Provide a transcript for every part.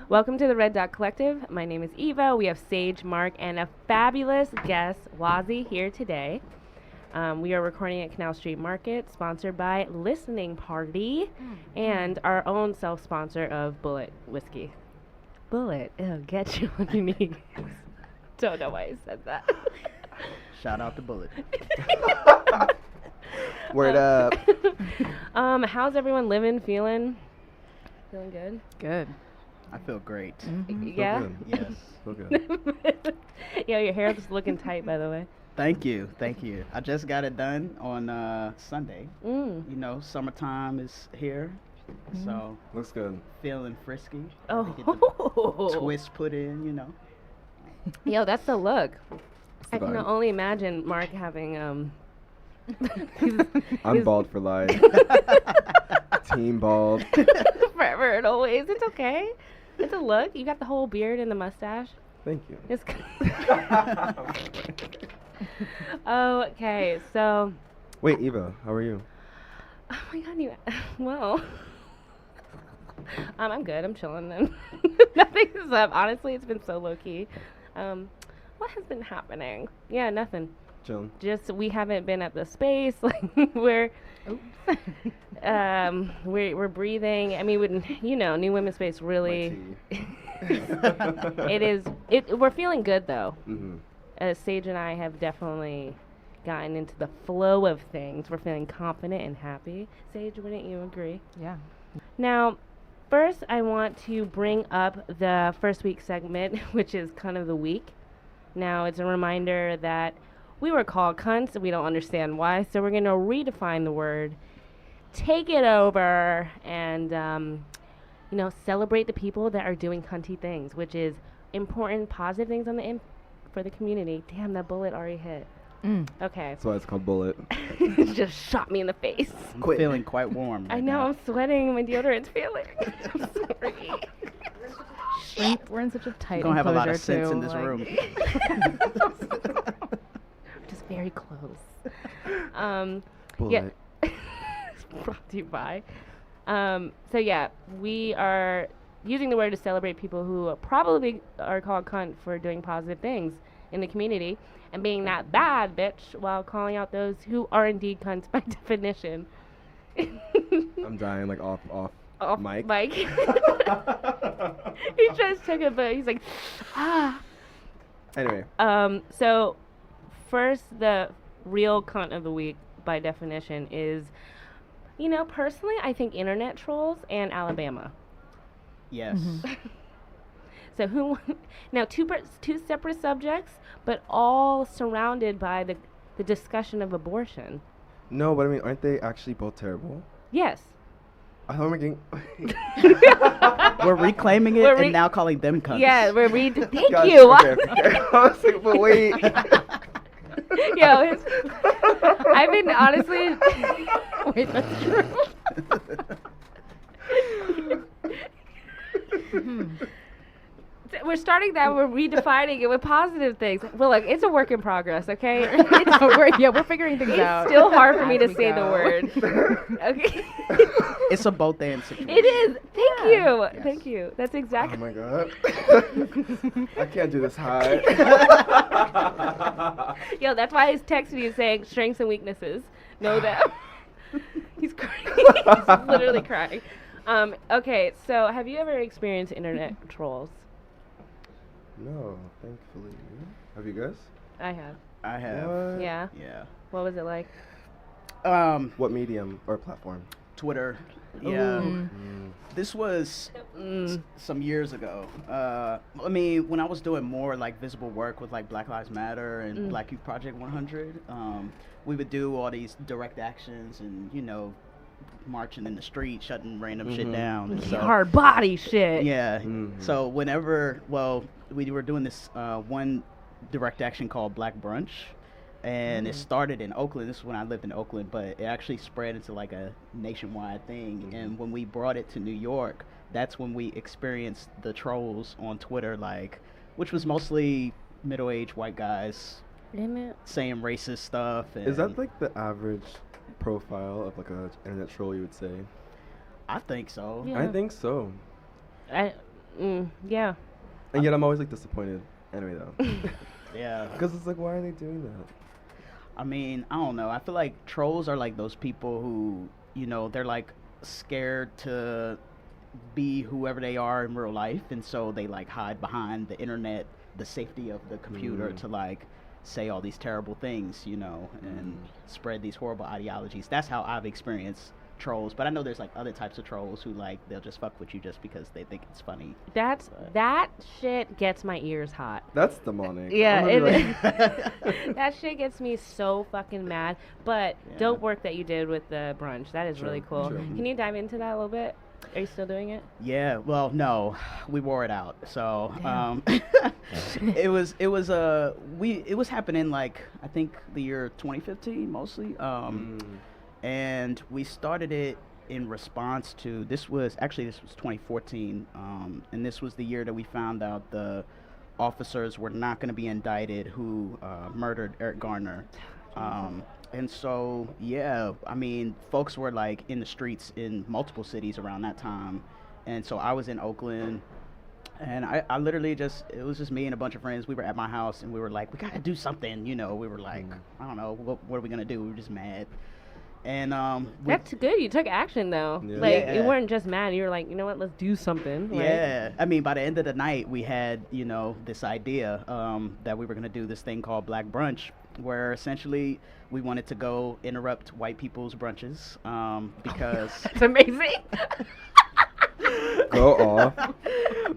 Welcome to the Red Dot Collective. My name is Eva. We have Sage, Mark, and a fabulous guest, Wazi, here today. We are recording at Canal Street Market, sponsored by Listening Party, and our own self-sponsor of Bullet Whiskey. Bullet, it'll get you what you need. Don't know why I said that. Shout out to Bullet. Word up. How's everyone living, feeling? Feeling good? Good. I feel great. Yeah? Good. Yes. So good. Yeah, your hair is looking tight, by the way. Thank you. Thank you. I just got it done on Sunday. You know, summertime is here. So Looks good. feeling frisky. Oh. Get the twist put in, you know. Yo, that's the look. It's the I can vibe. only imagine Mark having I'm bald for life. Team bald. forever and always. It's okay. It's a look. You got the whole beard and the mustache. Thank you. It's okay. So, Wait, Eva, how are you? oh my God, you. Well, I'm good. I'm chilling. Then nothing is up. Honestly, it's been so low key. What has been happening? Yeah, nothing. Chilling. Just we haven't been at the space. Like we're we're breathing. I mean, New Women's Space really. We're feeling good though. Sage and I have definitely gotten into the flow of things. We're feeling confident and happy. Sage, wouldn't you agree? Yeah. Now, first I want to bring up the first week segment, which is Cunt of the Week. Now, it's a reminder that we were called cunts, and we don't understand why, so we're going to redefine the word, take it over, and, celebrate the people that are doing cunty things, which is important, positive things for the community. Damn, that bullet already hit. Okay. That's why it's called Bullet. It just shot me in the face. I'm feeling quite warm. I right know, now. I'm sweating. My deodorant's failing. I'm sorry. We're in such a tight We're gonna have a lot of enclosure, sense too, in this like- room. Just very close. Bullet. Brought to you by. So yeah, we are using the word to celebrate people who probably are called cunt for doing positive things in the community and being that bad bitch while calling out those who are indeed cunts by definition. I'm dying like off Off mic. Mike. He just took it, but he's like, ah. Anyway. So first, the real cunt of the week by definition is, personally, I think internet trolls and Alabama. Yes. So now two separate subjects, but all surrounded by the discussion of abortion. No, but I mean, aren't they actually both terrible? Yes. I thought we were getting... We're reclaiming it and now calling them cunts. Yeah, thank Gosh, you. Okay. I was like, but wait. Yo, I've been honestly. Wait, that's true. We're starting that. We're redefining it with positive things. We're like, it's a work in progress, okay? we're figuring things out. It's still hard for me as to we say the go. word. Okay. It's a both and situation. It is. Thank you. Yes. Thank you. That's Oh exactly. my god. I can't do this high. Yo, that's why he's texting you saying strengths and weaknesses. Know that. He's crying. He's literally crying. Okay, so have you ever experienced internet trolls? No, thankfully. Have you guys? I have. I have. What? Yeah. Yeah. What was it like? What medium or platform? Twitter. Yeah. Ooh. This was some years ago. I mean, when I was doing more like visible work with like Black Lives Matter and Black Youth Project 100, we would do all these direct actions and, marching in the street, shutting random shit down. And so, Hard body shit. yeah. So whenever, we were doing this one direct action called Black Brunch. And it started in Oakland. This is when I lived in Oakland, but it actually spread into like a nationwide thing. And when we brought it to New York, that's when we experienced the trolls on Twitter, like, which was mostly middle-aged white guys Isn't it? saying racist stuff. And Is that like the average profile of like a internet troll, you would say? I think so. Yeah. I think so. Yeah. And yet I'm always like disappointed. Anyway, though. Yeah. Because it's like, why are they doing that? I mean, I don't know. I feel like trolls are like those people who, you know, they're like scared to be whoever they are in real life, and so they like hide behind the internet, the safety of the computer to like say all these terrible things, you know, and spread these horrible ideologies. That's how I've experienced trolls, but I know there's like other types of trolls who like they'll just fuck with you just because they think it's funny. That shit gets my ears hot. That's demonic. Yeah, I'm gonna be that shit gets me so fucking mad. But dope work that you did with the brunch. That is really cool. True. Can you dive into that a little bit? Are you still doing it? Yeah, well, no, we wore it out. So it was happening like I think the year 2015 mostly. And we started it in response to this was 2014, and this was the year that we found out the officers were not going to be indicted who murdered Eric Garner. And so, yeah, I mean, folks were like in the streets in multiple cities around that time. And so I was in Oakland, and I literally it was just me and a bunch of friends. We were at my house, and we were like, we got to do something, you know. We were like, I don't know, what are we going to do? We were just mad. And that's good. You took action though. Yeah. Like Yeah. you weren't just mad. You were like, you know what? Let's do something. Right? Yeah, I mean, by the end of the night, we had, you know, this idea that we were going to do this thing called Black Brunch, where essentially we wanted to go interrupt white people's brunches because That's amazing. Go off.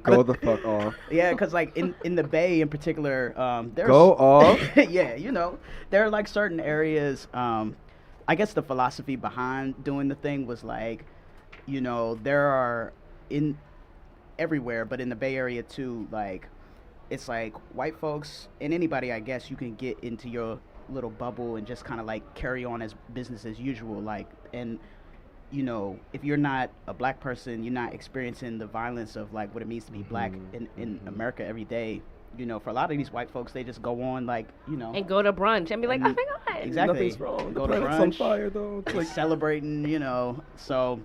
Go the fuck off. yeah, because like in the Bay in particular, there's Go off. yeah, you know, there are like certain areas. I guess the philosophy behind doing the thing was like, you know, there are in everywhere, but in the Bay Area too, like, it's like white folks and anybody, I guess, you can get into your little bubble and just kind of like carry on as business as usual. Like, and, you know, if you're not a black person, you're not experiencing the violence of like what it means to be black in America every day. You know, for a lot of these white folks, they just go on like, you know, And go to brunch and be like, oh my god. exactly. Nothing's wrong. Go The to planet's on brunch, fire, though. It's like, celebrating, you know. So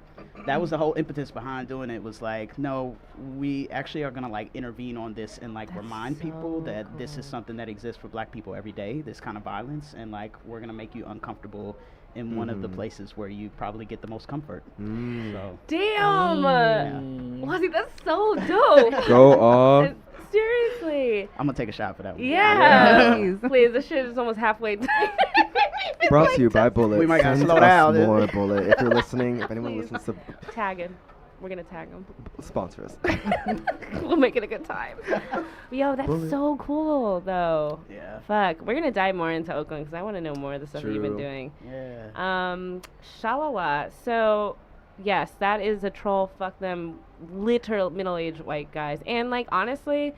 that was the whole impetus behind doing it, was like, no, we actually are gonna like intervene on this and like remind people that this is something that exists for black people every day, this kind of violence, and like we're gonna make you uncomfortable in one of the places where you probably get the most comfort. So Damn. Wazi, that's so dope. go off. Seriously. I'm gonna take a shot for that one. Yeah. Please. Please, this shit is almost halfway. Brought to you by Bullet. We might gotta Send slow us down. more, Bullet. If you're listening, if anyone Please. listens to Tag him. We're gonna tag him. sponsor us. We'll make it a good time. Yo, that's Bullet. so cool, though. Yeah. Fuck. We're gonna dive more into Oakland because I want to know more of the stuff that you've been True. doing. Yeah. Shalala. So, yes, that is a troll. Fuck them. Literal middle-aged white guys. And like honestly,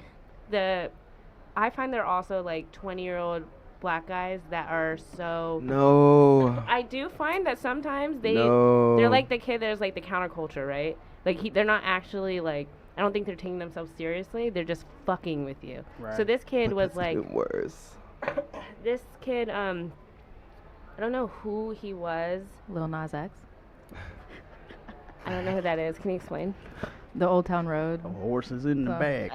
I find they're also like 20-year-old black guys that are so. No. I do find that sometimes No. they're like the kid there's like the counterculture, right? Like they're not actually like, I don't think they're taking themselves seriously. They're just fucking with you. Right. So this kid But was that's like, even worse. this kid, I don't know who he was. Lil Nas X. I don't know who that is. Can you explain? The Old Town Road. Horses in the So- bag.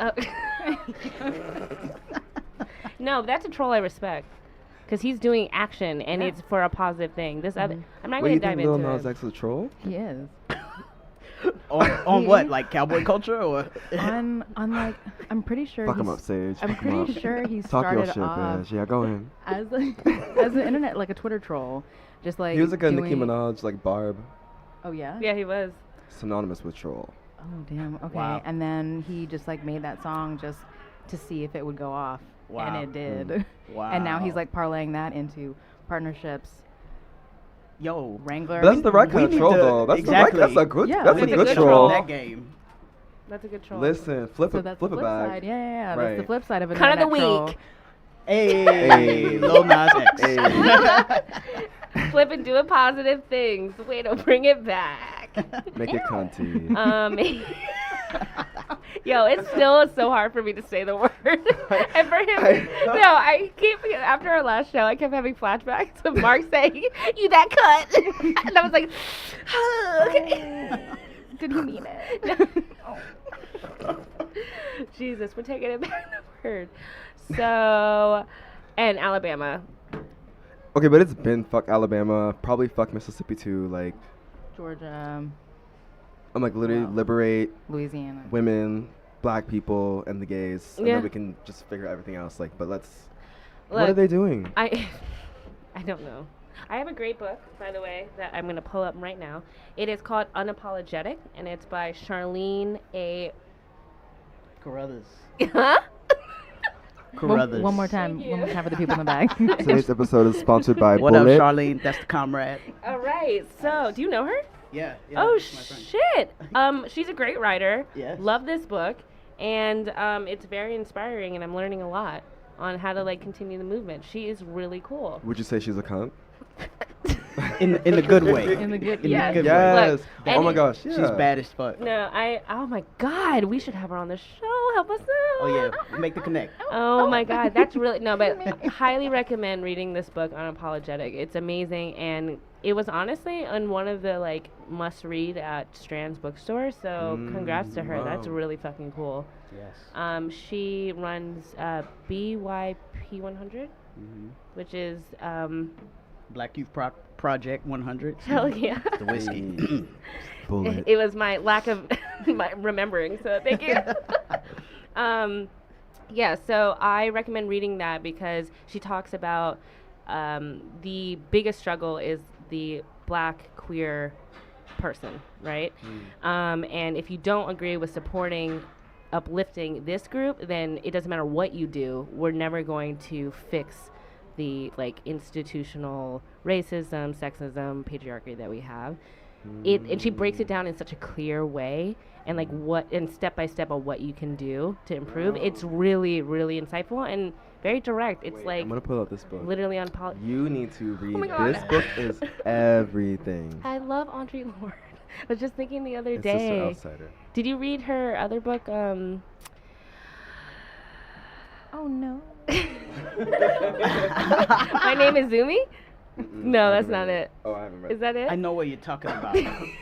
No, that's a troll I respect. Because he's doing action and Yeah. it's for a positive thing. This other, I'm not Wait, going you to dive think Lil into Nas it. X is a troll? He is. on what? Like cowboy culture or? on like, I'm pretty sure. Fuck him he's- up, Sage. I'm Fuck him up. pretty sure he Talk your started shit, off bitch. Yeah, go in. as as an internet, like a Twitter troll, just like He was like a Nicki doing- Minaj, like Barb, Oh yeah. Yeah, he was. synonymous with troll. Oh damn. Okay. Wow. And then he just like made that song just to see if it would go off, Wow. and it did. Wow. And now he's like parlaying that into partnerships. Yo, Wrangler. But that's the right We kind of need troll, to- though. That's exactly. the right. That's a good. Yeah, that's we a need good to troll. that game. That's a good troll. Listen, flip So it, that's flip the it flip back. side. Yeah. That's the Right. flip side of an Cut of the internet troll. week. Hey, Lil Nas X. Hey. Flip and doing positive things. Way to bring it back. Make it cunty. Yo, it's still so hard for me to say the word. And for him, I keep, after our last show, I kept having flashbacks of Mark saying, "You that cunt." And I was like, okay. Did he mean it? Jesus, we're taking it back the word. So, and Alabama. Okay, but it's been fuck Alabama, probably fuck Mississippi too. Like, Georgia, I'm like literally liberate Louisiana. women, black people, and the gays, and Yeah. then we can just figure everything else. Like, but let's. Look, What are they doing? I don't know. I have a great book, by the way, that I'm going to pull up right now. It is called Unapologetic, and it's by Charlene A. Carruthers. Huh? Carruthers. One more time. Thank One more you. time for the people in the back. Today's episode is sponsored by What up, Bullet. Charlene? That's the comrade. All right. So, do you know her? Yeah. Oh, that's my friend. shit. She's a great writer. Yes. Love this book. And it's very inspiring, and I'm learning a lot on how to, like, continue the movement. She is really cool. Would you say she's a cunt? In the good way. In the good, In yes. the good way. Yes. Look, Oh my and- gosh. Yeah. She's bad as fuck. No, oh my God, we should have her on the show. Help us out. Oh yeah, make the connect. Oh my God, that's really, no, but I highly recommend reading this book, Unapologetic. It's amazing, and it was honestly on one of the, like, must-read at Strand's bookstore, so congrats to her. That's wow. really fucking cool. Yes. She runs BYP 100, which is, Black Youth Project 100. hell yeah. The whiskey. Bullet. It was my lack of my remembering, so thank you. Yeah, so I recommend reading that because she talks about the biggest struggle is the black queer person, right? And if you don't agree with supporting, uplifting this group, then it doesn't matter what you do. We're never going to fix the, like, institutional racism, sexism, patriarchy that we have. And she breaks it down in such a clear way, and like step by step of what you can do to improve. It's really, really insightful and very direct. It's I'm gonna like pull out this book. literally on You need to read. my God. This book is everything. I love Audre Lorde. I was just thinking the other It's day. Sister Outsider. Did you read her other book? Oh no. My Name is Zumi? No, that's not it. Oh, I haven't read Is that it? I know what you're talking about. Damn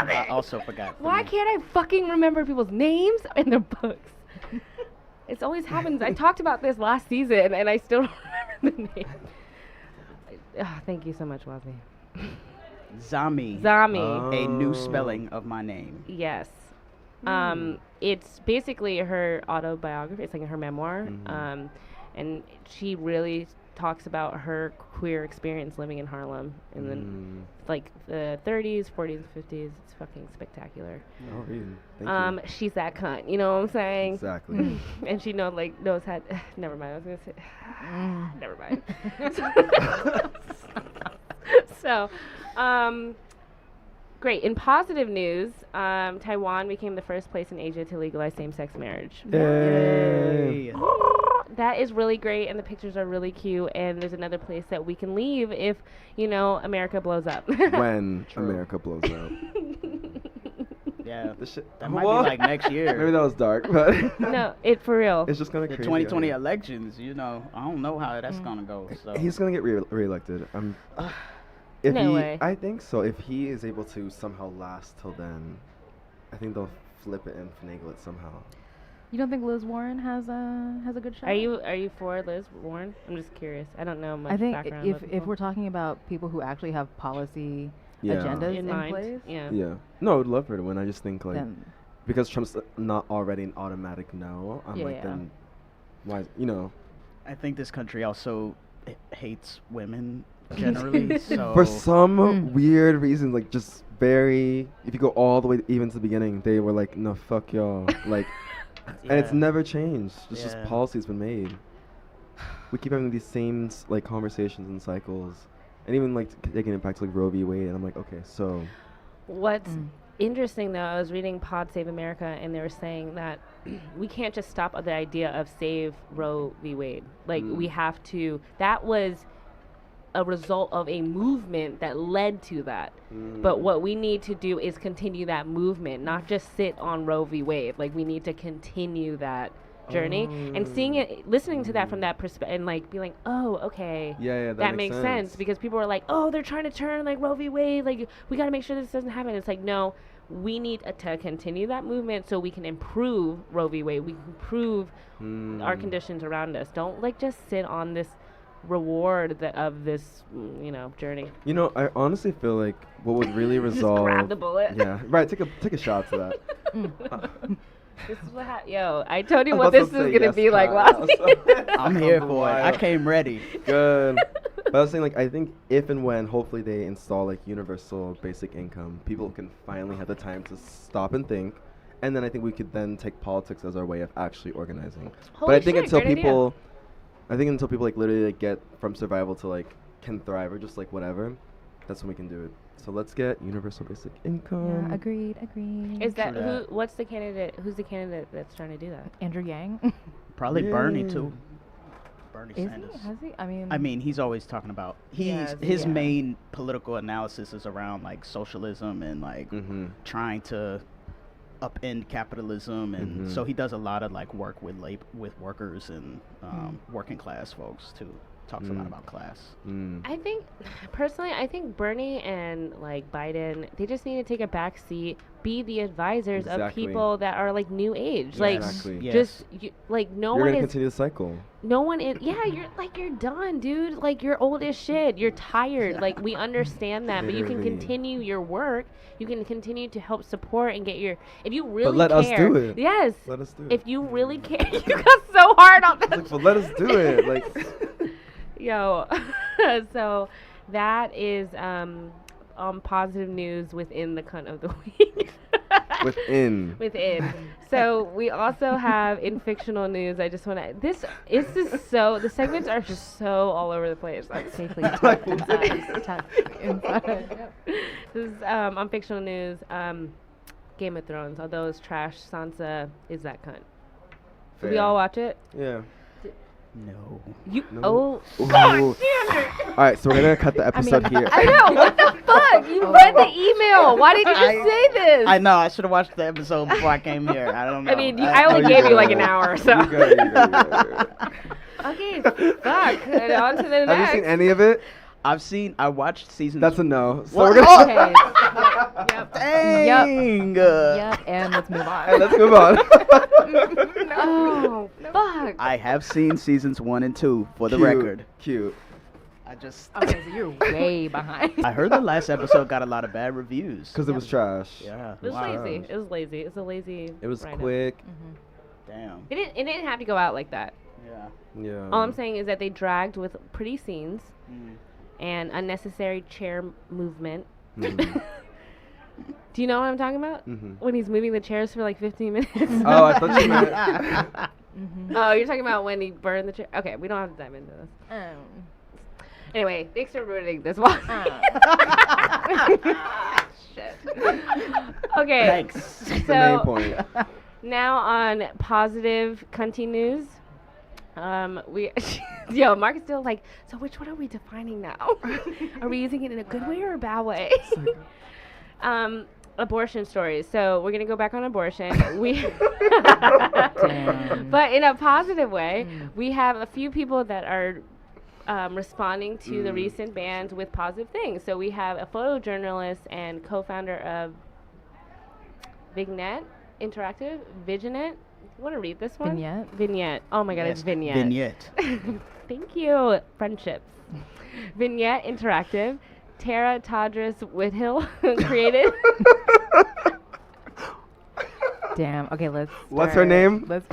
I it. also forgot. Why can't I fucking remember people's names and their books? It always happens. I talked about this last season and I still don't remember the name. Thank you so much, Wazi. Zami. Zami. A new spelling of my name. Yes. It's basically her autobiography. It's like her memoir. And she really talks about her queer experience living in Harlem in the like the 30s, 40s, and 50s. It's fucking spectacular. I'll read. Thank you. She's that cunt. You know what I'm saying? Exactly. And she knows how. Never mind. I was gonna say. Never mind. So, great. In positive news, Taiwan became the first place in Asia to legalize same-sex marriage. Yay. That is really great, and the pictures are really cute. And there's another place that we can leave if, America blows up. When True. America blows up. Yeah. This shit. That might be like next year. Maybe that was dark, but No, for real. it's just gonna The crazy 2020 out elections, I don't know how that's gonna go. So here. He's gonna get reelected. If No he, way. I think so. If he is able to somehow last till then, I think they'll flip it and finagle it somehow. You don't think Liz Warren has a good shot? Are you for Liz Warren? I'm just curious. I don't know much I think background. if about if people. we're talking about people who actually have policy Yeah. agendas in in mind, place, yeah. Yeah. No, I would love her to win. I just think like then because Trump's not already an automatic no. I'm Yeah, like yeah. then why? I think this country also hates women generally. So For some weird reason, like just very. If you go all the way even to the beginning, they were like, no, fuck y'all. Like, and it's Yeah. never changed. It's just Yeah. policy's been made. We keep having these same like conversations and cycles, and even like taking it back to like Roe v. Wade. And I'm like, okay, so What's interesting though. I was reading Pod Save America, and they were saying that we can't just stop at the idea of save Roe v. Wade. Like we have to. That was a result of a movement that led to that. But what we need to do is continue that movement, not just sit on Roe v. Wade. Like we need to continue that journey and seeing it, listening to that from that perspective, and like be like, oh, okay, Yeah, that makes sense. Because people are like, oh, they're trying to turn like Roe v. Wade. Like we got to make sure this doesn't happen. It's like, no, we need to continue that movement so we can improve Roe v. Wade. We can improve our conditions around us. Don't like just sit on this reward of this, journey. You know, I honestly feel like what would really resolve. Just grab the bullet. Yeah, right. Take a shot to that. This is what yo, I told you I what was this about to is say gonna yes, be like, Kyle. Wazi. I'm here for it. I came ready. Good. But I was saying, like, I think if and when hopefully they install like universal basic income, people can finally have the time to stop and think, and then I think we could then take politics as our way of actually organizing. But I think until people like literally like get from survival to like can thrive or just like whatever, that's when we can do it. So let's get universal basic income. Yeah, agreed. Is that True who's the candidate that's trying to do that? Andrew Yang? Probably Yeah. Bernie too. Bernie Is Sanders. he? Has he? I mean, he's always talking about his main political analysis is around like socialism and like trying to upend capitalism, and so he does a lot of like work with workers and working class folks too. Talks a lot about class. I think Bernie and like Biden, they just need to take a back seat, be the advisors of Exactly. people that are like new age. Yeah, like exactly. Yes. just like no You're one gonna is continue the cycle. no one is you're done, dude. Like you're old as shit. You're tired. Like we understand that, but you can Literally. continue your work. You can continue to help support and get your if you really let us care. do it. Yes. Let us do it. If you really care, you got so hard on that. Like, but let us do it. Like, Yo, so that is positive news within the cunt of the week. within. So we also have in fictional news. I just want to. The segments are just so all over the place. Like, Safely tucked inside. Yep. This is on fictional news. Game of Thrones. Although it's trash, Sansa is that cunt. Did we Fair. all watch it? Yeah. No. You No. oh. Ooh. God damn it! All right, so we're gonna cut the episode here. I know. What the fuck? You read the email. Why did you just say this? I know. I should have watched the episode before I came here. I don't know. I mean, I only gave you like an hour, so. You good, you good. Okay, fuck. And on to the Have you next. seen any of it? I watched season. That's a no. So What? we're gonna. Okay. Yep. Dang. Yep, and let's move on. Hey, let's move on. Oh, fuck. I have seen seasons 1 and 2 for the Cute, record. Cute. I just. Okay, so you're way behind. I heard the last episode got a lot of bad reviews. Because it was trash. Yeah. It was wow. lazy. It was lazy. It's a lazy. It was write-up. quick. Damn. It didn't have to go out like that. Yeah. Yeah. All I'm saying is that they dragged with pretty scenes Mm. and unnecessary chair movement. Mhm. Do you know what I'm talking about? Mhm. When he's moving the chairs for like 15 minutes. Oh, I thought you meant. Oh, you're talking about when he burned the chair. Okay, we don't have to dive into this. Anyway, thanks for ruining this one. Shit. Okay. Thanks. The main So point. now on positive cunty news. Mark is still like, so which one are we defining now? Are we using it in a good way or a bad way? Abortion stories. So we're gonna go back on abortion. But in a positive way, we have a few people that are responding to the recent bans with positive things. So we have a photojournalist and co-founder of Vignette Interactive, Vignette. Want to read this one? Vignette. Oh my God, Yes, it's Vignette. Vignette. Thank you. Friendships. Vignette Interactive. Tara Tadris Whithill created. Damn. Okay, let's. What's her name? Let's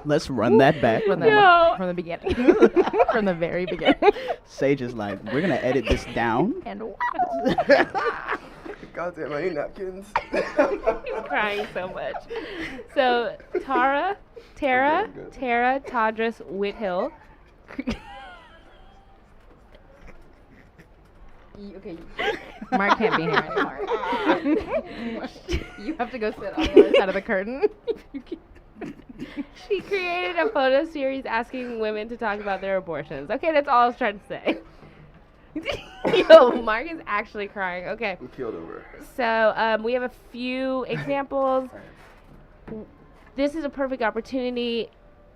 Let's run that back. run that No. one from the beginning. From the very beginning. Sage is like, we're gonna edit this down. And Goddamn, I need napkins. He's crying so much. So Tara Tadris Whithill. Okay. Mark can't be here anymore. You have to go sit on the other side of the curtain. She created a photo series asking women to talk about their abortions. Okay, that's all I was trying to say. Yo, Mark is actually crying. Okay. I'm keeled over. So we have a few examples. This is a perfect opportunity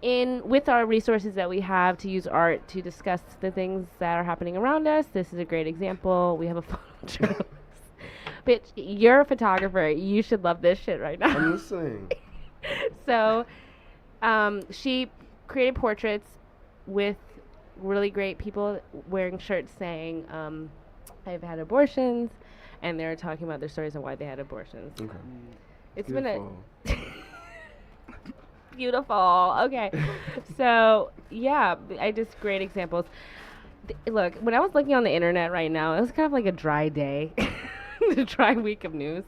with our resources that we have to use art to discuss the things that are happening around us. This is a great example. We have a photo journalist. Bitch, you're a photographer. You should love this shit right now. I'm listening. So she created portraits with really great people wearing shirts saying, I've had abortions, and they're talking about their stories and why they had abortions. Okay. It's Beautiful. been a beautiful. Okay. So yeah, great examples. Look, when I was looking on the internet right now, it was kind of like a dry day, a dry week of news.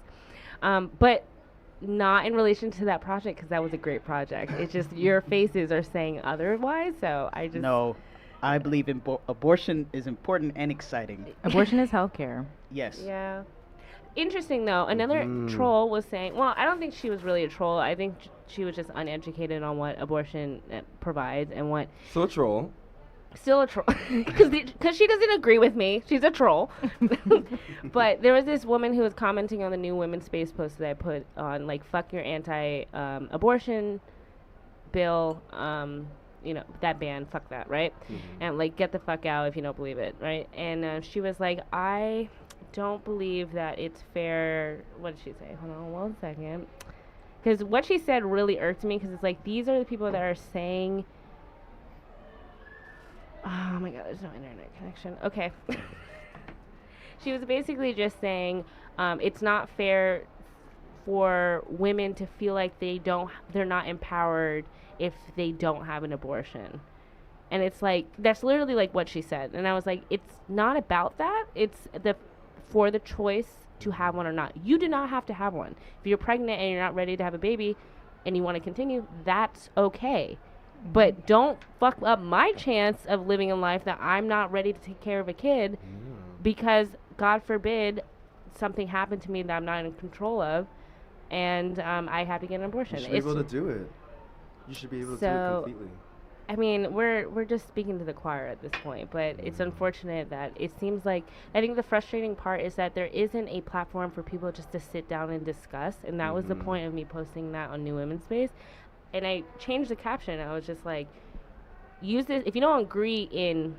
But not in relation to that project, because that was a great project. It's just your faces are saying otherwise. So I just No, I believe abortion is important and exciting. Abortion is healthcare. Yes. Yeah. Interesting though. Another troll was saying, well, I don't think she was really a troll. I think she was just uneducated on what abortion provides and what. So troll. Still a troll, because she doesn't agree with me. She's a troll. But there was this woman who was commenting on the new women's space post that I put on, like, fuck your anti-abortion bill, that ban, fuck that, right? Mm-hmm. And, like, get the fuck out if you don't believe it, right? And she was like, I don't believe that it's fair. What did she say? Hold on 1 second. Because what she said really irked me, because it's like, these are the people that are saying... Oh my god, there's no internet connection. Okay. She was basically just saying it's not fair for women to feel like they're not empowered if they don't have an abortion. And it's like, that's literally like what she said. And I was like, it's not about that. It's for the choice to have one or not. You do not have to have one. If you're pregnant and you're not ready to have a baby and you want to continue, that's okay. But don't fuck up my chance of living a life that I'm not ready to take care of a kid because, God forbid, something happened to me that I'm not in control of, and I have to get an abortion. You should be able to do it. You should be able to do it completely. I mean, we're just speaking to the choir at this point, but it's unfortunate that it seems like, I think the frustrating part is that there isn't a platform for people just to sit down and discuss, and that was the point of me posting that on New Women's Space. And I changed the caption. I was just like, use this. If you don't agree in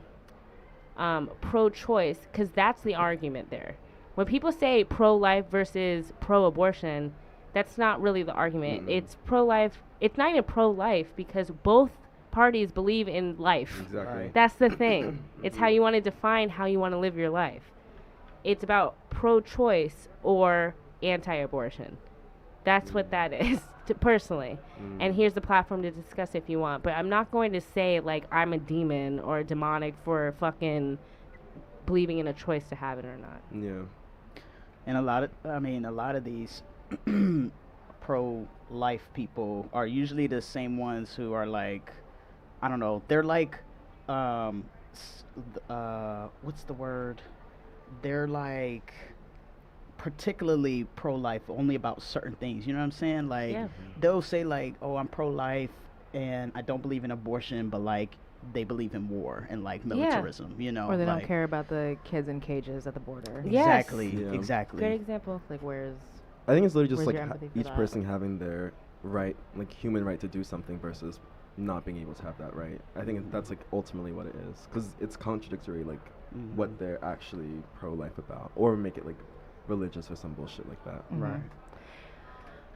pro-choice, because that's the argument there. When people say pro-life versus pro-abortion, that's not really the argument. It's pro-life. It's not even pro-life because both parties believe in life. Exactly. Right. That's the thing. It's how you want to define how you want to live your life. It's about pro-choice or anti-abortion. That's what that is, personally. And here's the platform to discuss if you want. But I'm not going to say, like, I'm a demon or demonic for fucking believing in a choice to have it or not. Yeah. And a lot of these pro-life people are usually the same ones who are like, I don't know, they're like, what's the word? They're like... particularly pro-life only about certain things, you know what I'm saying? Like they'll say like, oh, I'm pro-life and I don't believe in abortion, but like they believe in war and like militarism, you know, or they don't care about the kids in cages at the border. Exactly. Yes. Exactly. Great example. Like where's I think it's literally just like each that? person having their right, like human right to do something versus not being able to have that right. I think that's like ultimately what it is, because it's contradictory, like what they're actually pro-life about, or make it like religious or some bullshit like that. Right.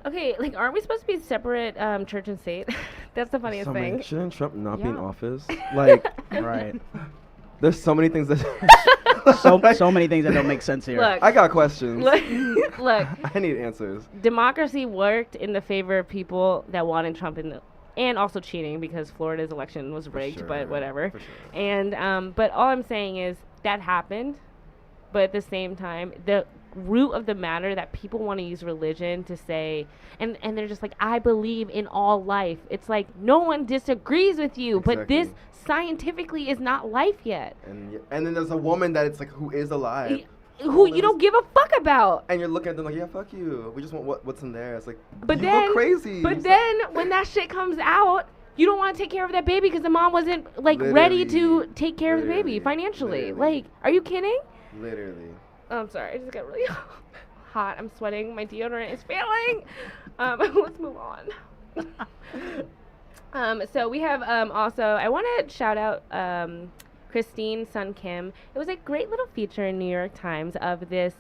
Okay, like, aren't we supposed to be separate church and state? That's the funniest thing. Shouldn't Trump not be in office? Like, right. There's so many things that so many things that don't make sense here. Look, I got questions. Look, I need answers. Democracy worked in the favor of people that wanted Trump and also cheating because Florida's election was rigged, but whatever. For sure. And but all I'm saying is that happened, but at the same time, root of the matter that people want to use religion to say, and they're just like, I believe in all life. It's like, no one disagrees with you, but this scientifically is not life yet. And then there's a woman that it's like, who is alive. Who you don't give a fuck about. And you're looking at them like, yeah, fuck you. We just want what's in there. It's like, but you then, look crazy. But then when that shit comes out, you don't want to take care of that baby because the mom wasn't like ready to take care of the baby financially. Like, are you kidding? Literally. Oh, I'm sorry. I just got really hot. I'm sweating. My deodorant is failing. Let's move on. So we have also, I want to shout out Christine Sun Kim. It was a great little feature in New York Times of this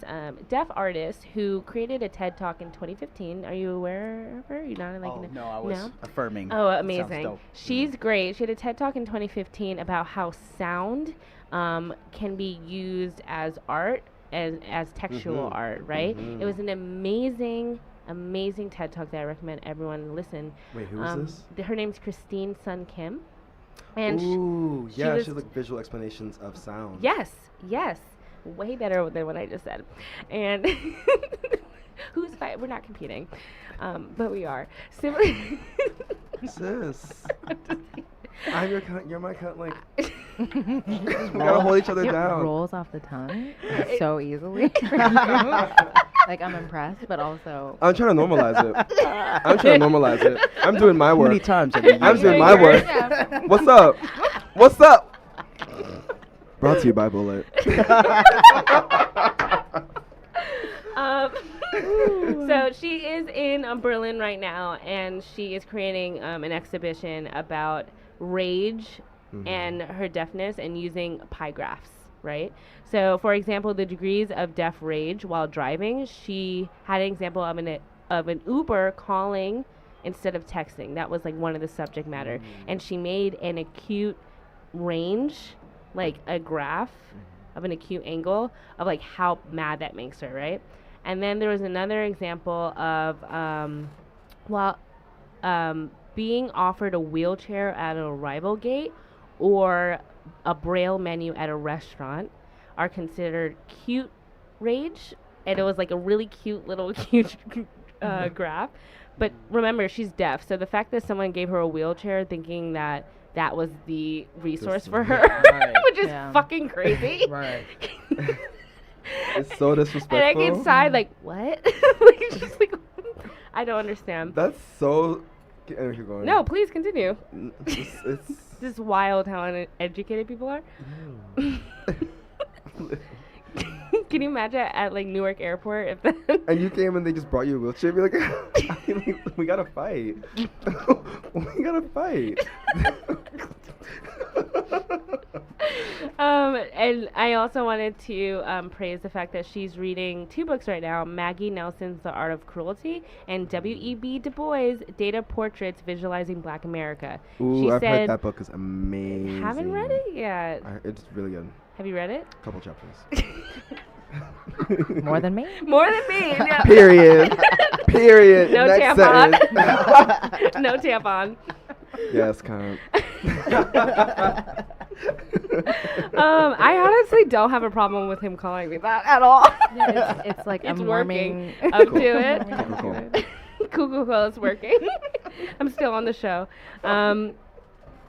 deaf artist who created a TED Talk in 2015. Are you aware of her? You're not like no, I was affirming. Oh, amazing. She's great. She had a TED Talk in 2015 about how sound can be used as art, as textual art, right? It was an amazing TED Talk that I recommend everyone listen. Wait, who is this? Her name's Christine Sun Kim. And she has like visual explanations of sound. Yes, way better than what I just said. And who's fighting? We're not competing, but we are. Sis, I'm your cunt. You're my cunt. Like, we gotta hold each other down. Rolls off the tongue so easily. Like, I'm impressed, but also I'm trying to normalize it. I'm doing my work. How many times have you I'm used doing it? my work. What's up? What's up? Brought to you by Bullet. So she is in Berlin right now, and she is creating an exhibition about rage and her deafness and using pie graphs, right? So, for example, the degrees of deaf rage while driving, she had an example of an Uber calling instead of texting. That was like one of the subject matter. And she made an acute range, like a graph of an acute angle of like how mad that makes her, right? And then there was another example of being offered a wheelchair at an arrival gate or a braille menu at a restaurant are considered cute rage. And it was like a really cute little cute graph. But remember, she's deaf. So the fact that someone gave her a wheelchair thinking that was the resource for her, which is fucking crazy. Right. It's so disrespectful. And I get inside like, what? Like, just like, I don't understand. That's so... Keep going. No, please continue. It's just wild how uneducated people are. Can you imagine at like Newark Airport if that and you came and they just brought you a wheelchair? Be like, I mean, we gotta fight. We gotta fight. And I also wanted to praise the fact that she's reading 2 books right now: Maggie Nelson's The Art of Cruelty and W.E.B. Du Bois' Data Portraits Visualizing Black America. Ooh, I've heard that book is amazing. Haven't read it yet. It's really good. Have you read it? A couple chapters. More than me? More than me. No. Period. Period. No Next tampon. No tampon. Yes, cunt. I honestly don't have a problem with him calling me that at all. Yeah, it's like it's I'm working warming up to it. Cool, it's working. I'm still on the show.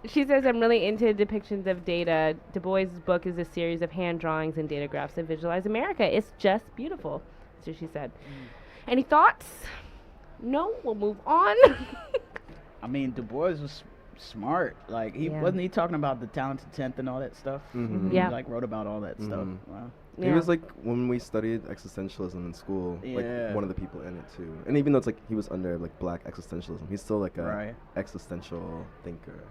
She says, I'm really into depictions of data. Du Bois' book is a series of hand drawings and data graphs that visualize America. It's just beautiful. That's what she said. Any thoughts? No? We'll move on. I mean, Du Bois was smart. Like, wasn't he talking about the talented tenth and all that stuff? Mm-hmm. Yeah. He, like, wrote about all that stuff. Wow. Yeah. He was like, when we studied existentialism in school, like one of the people in it too. And even though it's like he was under like black existentialism, he's still like a existential thinker,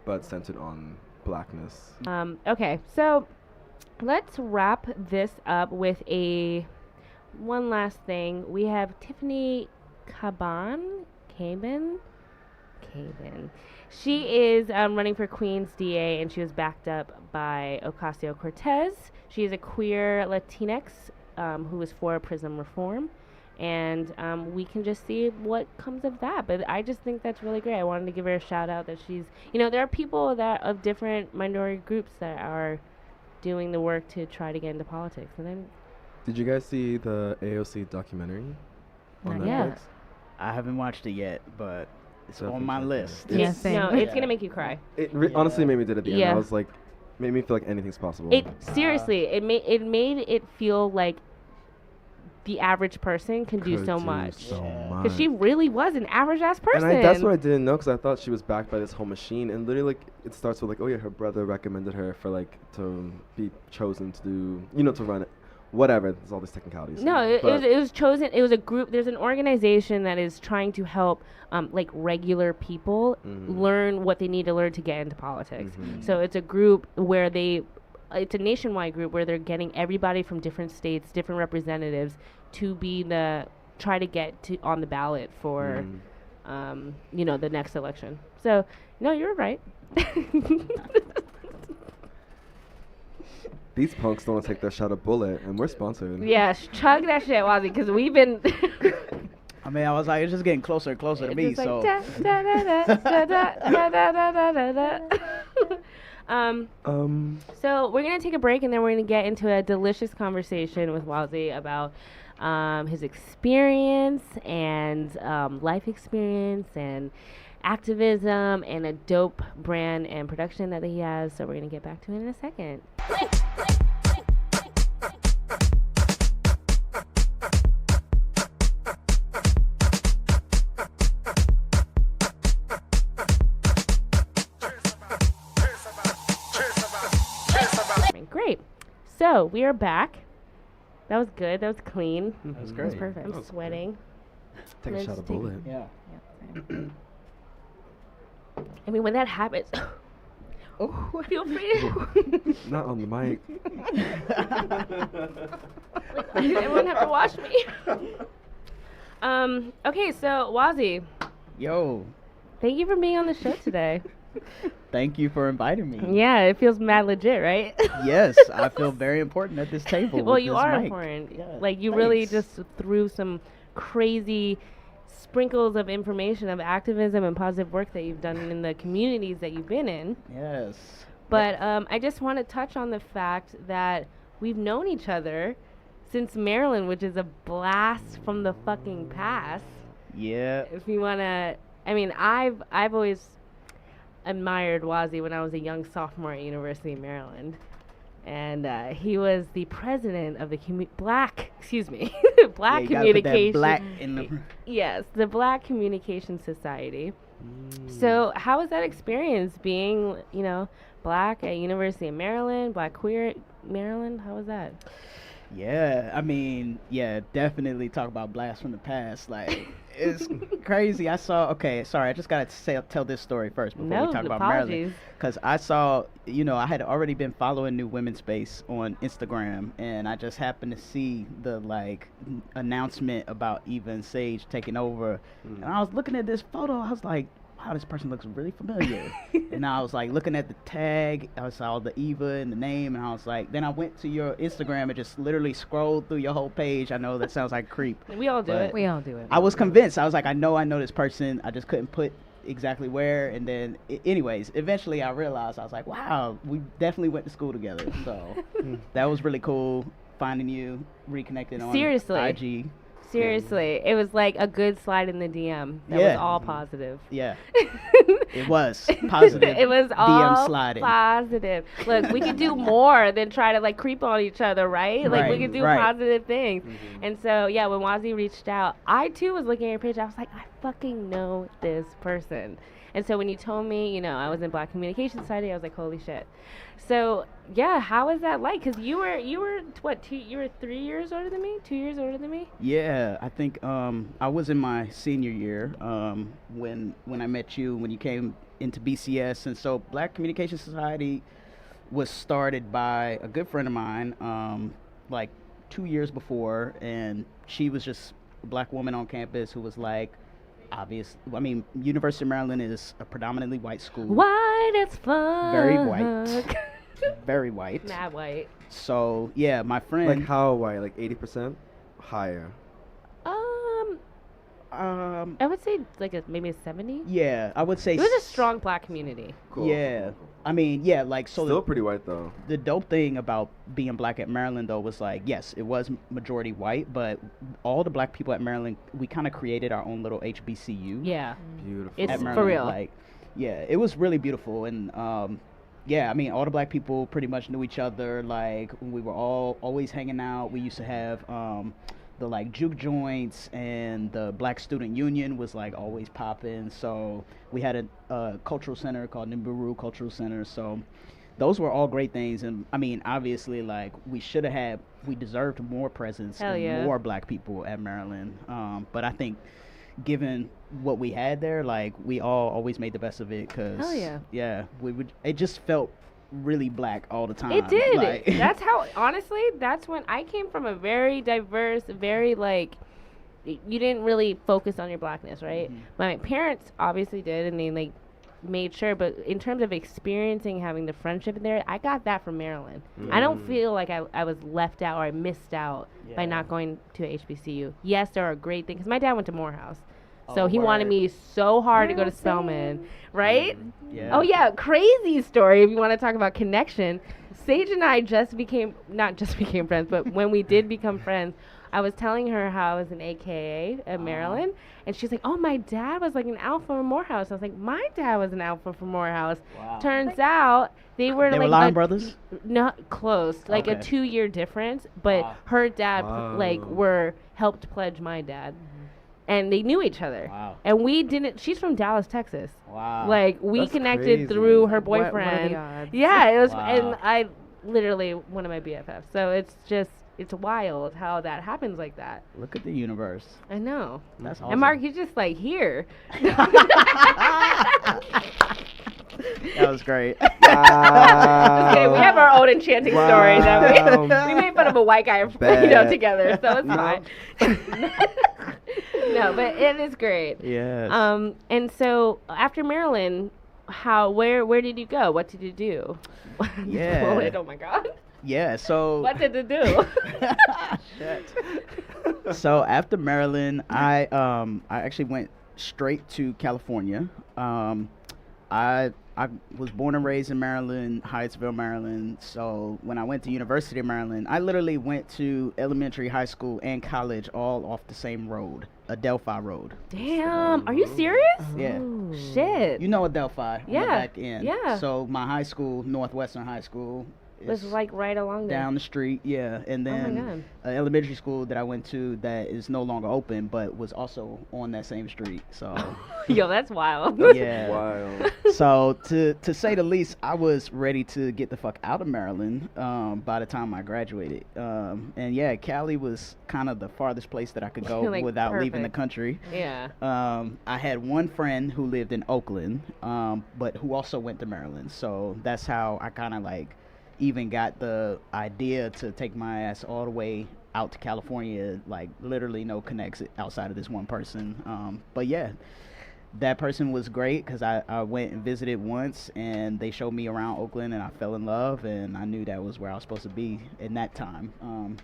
but centered on blackness. Okay, so let's wrap this up with one last thing. We have Tiffany Caban. She is running for Queens DA, and she was backed up by Ocasio-Cortez. She is a queer Latinx who is for prison reform, and we can just see what comes of that. But I just think that's really great. I wanted to give her a shout out that she's, there are people that of different minority groups that are doing the work to try to get into politics, and then Did you guys see the AOC documentary on Not Netflix? yet. I haven't watched it yet, but it's Definitely on my check it list. out. Yeah, same. No, it's Yeah. gonna make you cry. It honestly made me did at the end. Yeah. I was like, made me feel like anything's possible. It seriously, it made it feel like the average person can do Could so much. So Yeah. much. Because she really was an average ass person. And that's what I didn't know, because I thought she was backed by this whole machine. And literally, like, it starts with like, oh yeah, her brother recommended her for like to be chosen to do, to run it, whatever. There's all these technicalities. No, it But was chosen. It was a group. There's an organization that is trying to help, like regular people learn what they need to learn to get into politics. So it's a group where it's a nationwide group where they're getting everybody from different states, different representatives, to try to get to on the ballot for, the next election. So no, you're right. These punks don't want to take their shot of bullet, and we're sponsored. Yeah, chug that shit, Wazi, because we've been. I mean, I was like, it's just getting closer and closer to me. Just like So da, da, da, da, da, da, da, da, da, da, da. So we're gonna take a break, and then we're gonna get into a delicious conversation with Wazi about his experience and life experience and activism and a dope brand and production that he has. So we're gonna get back to it in a second. Great. So we are back. That was good. That was clean. that was Mhm. great. That's perfect. I'm sweating. Take a Let's shot of take- bullet. Yeah. Yeah, same. I mean, when that happens, Oh. feel free. Not on the mic. Everyone have to watch me. Okay, so Wazi, Yo, thank you for being on the show today. thank you for inviting me. Yeah, it feels mad legit, right? Yes, I feel very important at this table. Well, with you this are mic. important. Yeah, Like you really thanks. just threw some crazy sprinkles of information of activism and positive work that you've done in the communities that you've been in. Yes. But I just want to touch on the fact that we've known each other since Maryland, which is a blast from the fucking past. Yeah. If you want to, I mean, I've always admired Wazi when I was a young sophomore at University of Maryland. And he was the president of the Black Yeah, Black you gotta put that Communication. black in the. Yes, the Black Communication Society. So, how was that experience being, Black at University of Maryland, Black queer Maryland? How was that? Yeah, I mean, yeah, definitely talk about blast from the past. Like, it's crazy. I saw. Okay, sorry, I just gotta tell this story first before No, we talk about Maryland. apologies. Because I saw, I had already been following New Women's Space on Instagram, and I just happened to see the announcement about Eva and Sage taking over, and I was looking at this photo. I was like, wow, this person looks really familiar. And I was like looking at the tag. I saw the Eva and the name, and I was like, then I went to your Instagram and just literally scrolled through your whole page. I know that sounds like creep. We all do But it. We all do it. I was convinced. I was like, I know this person. I just couldn't put exactly where. And then, anyways, eventually I realized, I was like, wow, we definitely went to school together. So that was really cool finding you, reconnecting on Seriously. IG. Seriously, it was like a good slide in the DM. That was Yeah. all positive. Yeah, it was positive. It was DM all sliding. positive. Look, we could do more than try to creep on each other, right? Like we Right, could do right. positive things. And so yeah, when Wazi reached out, I too was looking at your page. I was like, I fucking know this person. And so when you told me, I was in Black Communication Society, I was like, holy shit. So yeah, how was that like? Because you were what? You were 3 years older than me? 2 years older than me? Yeah, I think I was in my senior year when I met you, when you came into BCS. And so Black Communication Society was started by a good friend of mine 2 years before, and she was just a Black woman on campus who was like, University of Maryland is a predominantly white school. White as fuck. Very white. Very white. Mad white. So yeah, my friend. Like how white? Like 80%? Higher. I would say like maybe a 70. Yeah, I would say. It was a strong black community. Cool. Yeah, I mean, yeah, like so. Still pretty white though. The dope thing about being black at Maryland though was like, yes, it was majority white, but all the black people at Maryland, we kind of created our own little HBCU. Yeah. Beautiful. It's At for Maryland. real. Like, yeah, it was really beautiful, and yeah, I mean, all the black people pretty much knew each other. Like, we were all always hanging out. We used to have the like juke joints, and the Black Student Union was like always popping. So we had a cultural center called Nimburu Cultural Center. So those were all great things, and I mean, obviously, like we deserved more presence Hell and yeah. more black people at Maryland. But I think, given what we had there, like we all always made the best of it, cause Hell yeah. yeah, we would. It just felt really black all the time. It did. Like, That's how, honestly, that's when I came from a very diverse, very like, you didn't really focus on your blackness, right? My parents obviously did, and they like made sure, but in terms of experiencing having the friendship in there, I got that from Maryland. I don't feel like I was left out or I missed out by Yeah. not going to HBCU. Yes, there are great things. My dad went to Morehouse. So Oh, he wanted word. me so hard to go to Yeah, same. Spelman, right? Yeah. Oh yeah, crazy story if you want to talk about connection. Sage and I not just became friends, but when we did become friends, I was telling her how I was an AKA at Maryland, and she's like, "Oh, my dad was like an alpha from Morehouse." I was like, "My dad was an alpha from Morehouse." Wow. Turns out they were They like were Lion Brothers. not close, like a Okay. 2-year difference, but Wow. her dad like Wow. helped pledge my dad. And they knew each other. Wow. And we didn't. She's from Dallas, Texas. Wow. Like we That's connected crazy. through her What are the boyfriend. odds? Yeah, it was, Wow. and I literally one of my BFFs. So it's wild how that happens like that. Look at the universe. I know. That's awesome. And Mark, you're just like here. That was great. Just kidding. We have our own enchanting story that Wow. we made fun of a white guy, Bet. together. So it's No. fine. No, but it is great. Yes. And so after Maryland, where did you go? What did you do? Yeah. Pull it, oh my god. Yeah. So. What did you do? So after Maryland, I actually went straight to California. I was born and raised in Maryland, Hyattsville, Maryland. So when I went to University of Maryland, I literally went to elementary, high school, and college all off the same road, Adelphi Road. Damn, are you serious? Yeah. Shit. You know Adelphi on the Yeah, back end. yeah. So my high school, Northwestern High School, was is like right along there. down the street, yeah. And Oh my then God. an elementary school that I went to that is no longer open, but was also on that same street. So Yo, that's wild. yeah. Wild. So to say the least, I was ready to get the fuck out of Maryland by the time I graduated. And yeah, Cali was kind of the farthest place that I could go Like, without leaving the perfect. country. Yeah. I had one friend who lived in Oakland, but who also went to Maryland. So that's how I kind of like even got the idea to take my ass all the way out to California, like literally no connects outside of this one person. But yeah, that person was great because I went and visited once, and they showed me around Oakland, and I fell in love, and I knew that was where I was supposed to be in that time.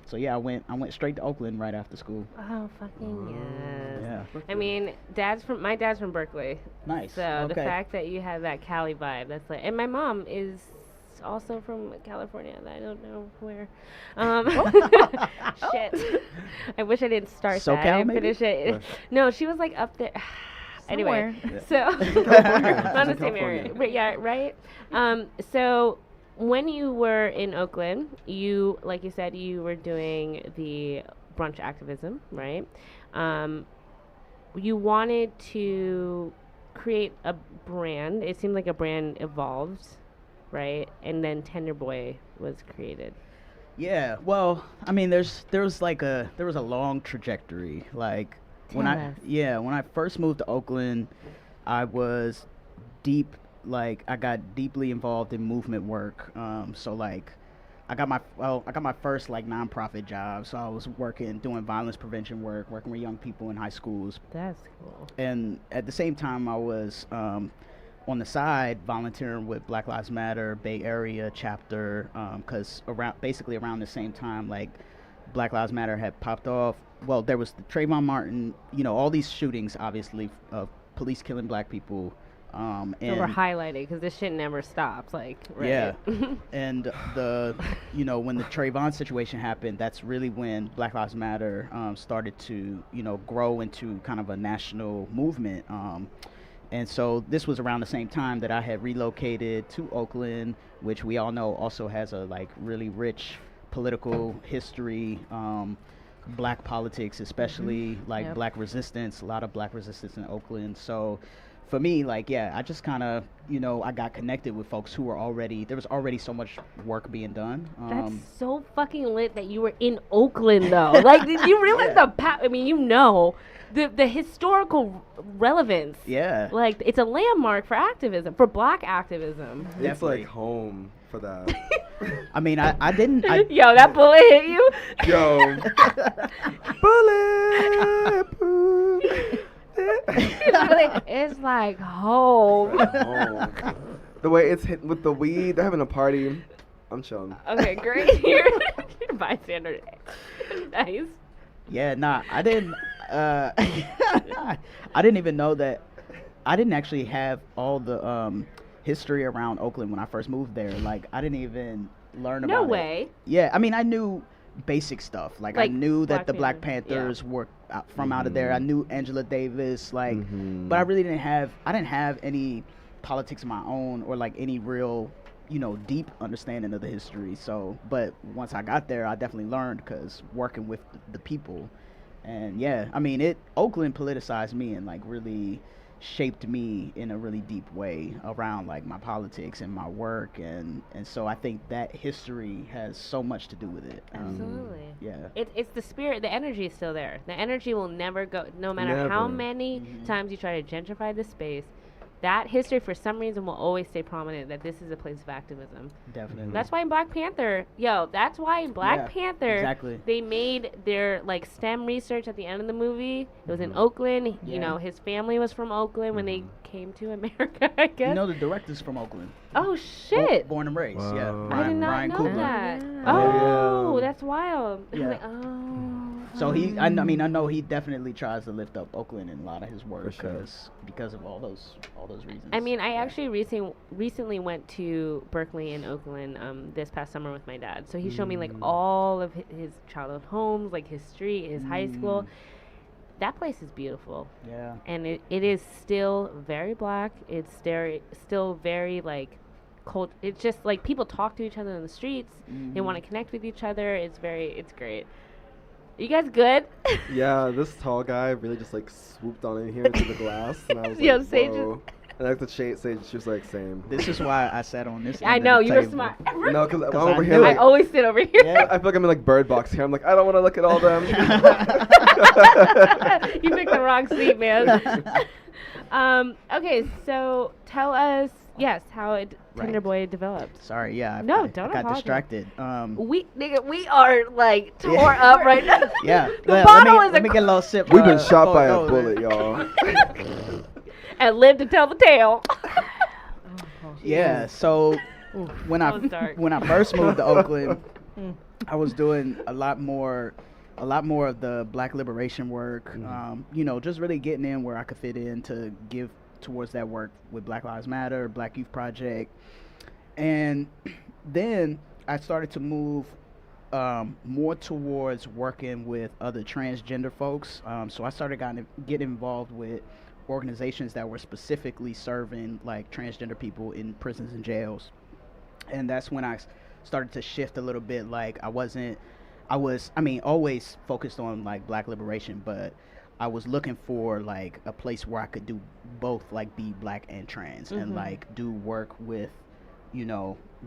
So yeah, I went straight to Oakland right after school. Oh fucking yes. Yeah, I mean, my dad's from Berkeley. nice. So the Okay. fact that you have that Cali vibe, that's like, and my mom is also from California. I don't know where. Shit. I wish I didn't start that. SoCal, and maybe? finish it. No, she was like up there. Anyway, Somewhere. so California. not the It's in same area. California. But yeah, right. So when you were in Oakland, you, like you said, you were doing the brunch activism, right? You wanted to create a brand. It seemed like a brand evolved, right? And then Tender Boy was created. Yeah, well, I mean, there was a long trajectory. Like when Tell I us. when I first moved to Oakland, I was I got deeply involved in movement work. So like, I got my first like nonprofit job. So I was doing violence prevention work, working with young people in high schools, That's cool. and at the same time I was on the side volunteering with Black Lives Matter Bay Area chapter, because around the same time, like Black Lives Matter had popped off. Well, there was the Trayvon Martin, all these shootings, obviously, of police killing black people. And we're highlighting because this shit never stops. Like, right? Yeah. And when the Trayvon situation happened, that's really when Black Lives Matter started to, grow into kind of a national movement. And so this was around the same time that I had relocated to Oakland, which we all know also has a like really rich political history, black politics, especially like black resistance, a lot of black resistance in Oakland. So for me, like, yeah, I just kind of, I got connected with folks who were there was already so much work being done. That's so fucking lit that you were in Oakland, though. Like, did you realize the historical relevance? Yeah. Like, it's a landmark for activism, for black activism. It's Definitely. like home for that. I mean, I didn't. Yo, that bullet hit you? Yo. Bulletproof. It's like home. The way it's hit with the weed, they're having a party. I'm chilling. Okay, great. You're bystander. Nice. Yeah, nah, I didn't. I didn't even know that. I didn't actually have all the history around Oakland when I first moved there. Like, I didn't even learn about it. No way. Yeah, I mean, I knew basic stuff. Like I knew that the Black Panthers, Panthers were from out of there. I knew Angela Davis, like, but I really didn't have any politics of my own or like any real, deep understanding of the history. So, but once I got there, I definitely learned because working with the people, and yeah, I mean, Oakland politicized me and like really shaped me in a really deep way around like my politics and my work, and so I think that history has so much to do with it. Absolutely. Yeah. It's the spirit, the energy is still there. The energy will never go, no matter how many times you try to gentrify the space. That history, for some reason, will always stay prominent, that this is a place of activism. Definitely. That's why in Black Panther, exactly. they made their, like, STEM research at the end of the movie. It was in Oakland. Yeah. His family was from Oakland when they came to America, I guess. The director's from Oakland. Oh, shit. Born and raised, yeah. Wow. I did not Ryan know Coogler. that. Yeah. Oh, Yeah. that's wild. I was Yeah. like, oh. So I know he definitely tries to lift up Oakland in a lot of his work For sure. because of all those reasons. I mean, I actually recently went to Berkeley in Oakland this past summer with my dad. So he showed me like all of his childhood homes, like his street, his high school. That place is beautiful. Yeah. And it is still very black. It's still very like cold. It's just like people talk to each other in the streets. They want to connect with each other. It's great. You guys good? Yeah, this tall guy really just like swooped on in here into the glass, and I was Yo, like, Sage whoa. And I looked at Sage, she was like, same. This is why I sat on this. I end know of the you were table. smart. No, because I'm I over knew here it. I like, always sit over here. Yeah. I feel like I'm in like bird box here. I'm like, I don't want to look at all them. You picked the wrong seat, man. Okay, so tell us, how Tender Boy developed. Sorry, yeah. No, I don't got apologize. distracted. We are like tore up right now. Yeah. The bottle is let me get a little sip. We've been shot by a no, bullet, y'all. and live to tell the tale. Yeah. So when that was dark. I first moved to Oakland, I was doing a lot more of the Black liberation work. Just really getting in where I could fit in to give towards that work with Black Lives Matter, Black Youth Project, and then I started to move more towards working with other transgender folks. So I started getting involved with organizations that were specifically serving like transgender people in prisons and jails, and that's when I started to shift a little bit. Like I was always focused on like Black liberation, but I was looking for like a place where I could do both, like be Black and trans, and like do work with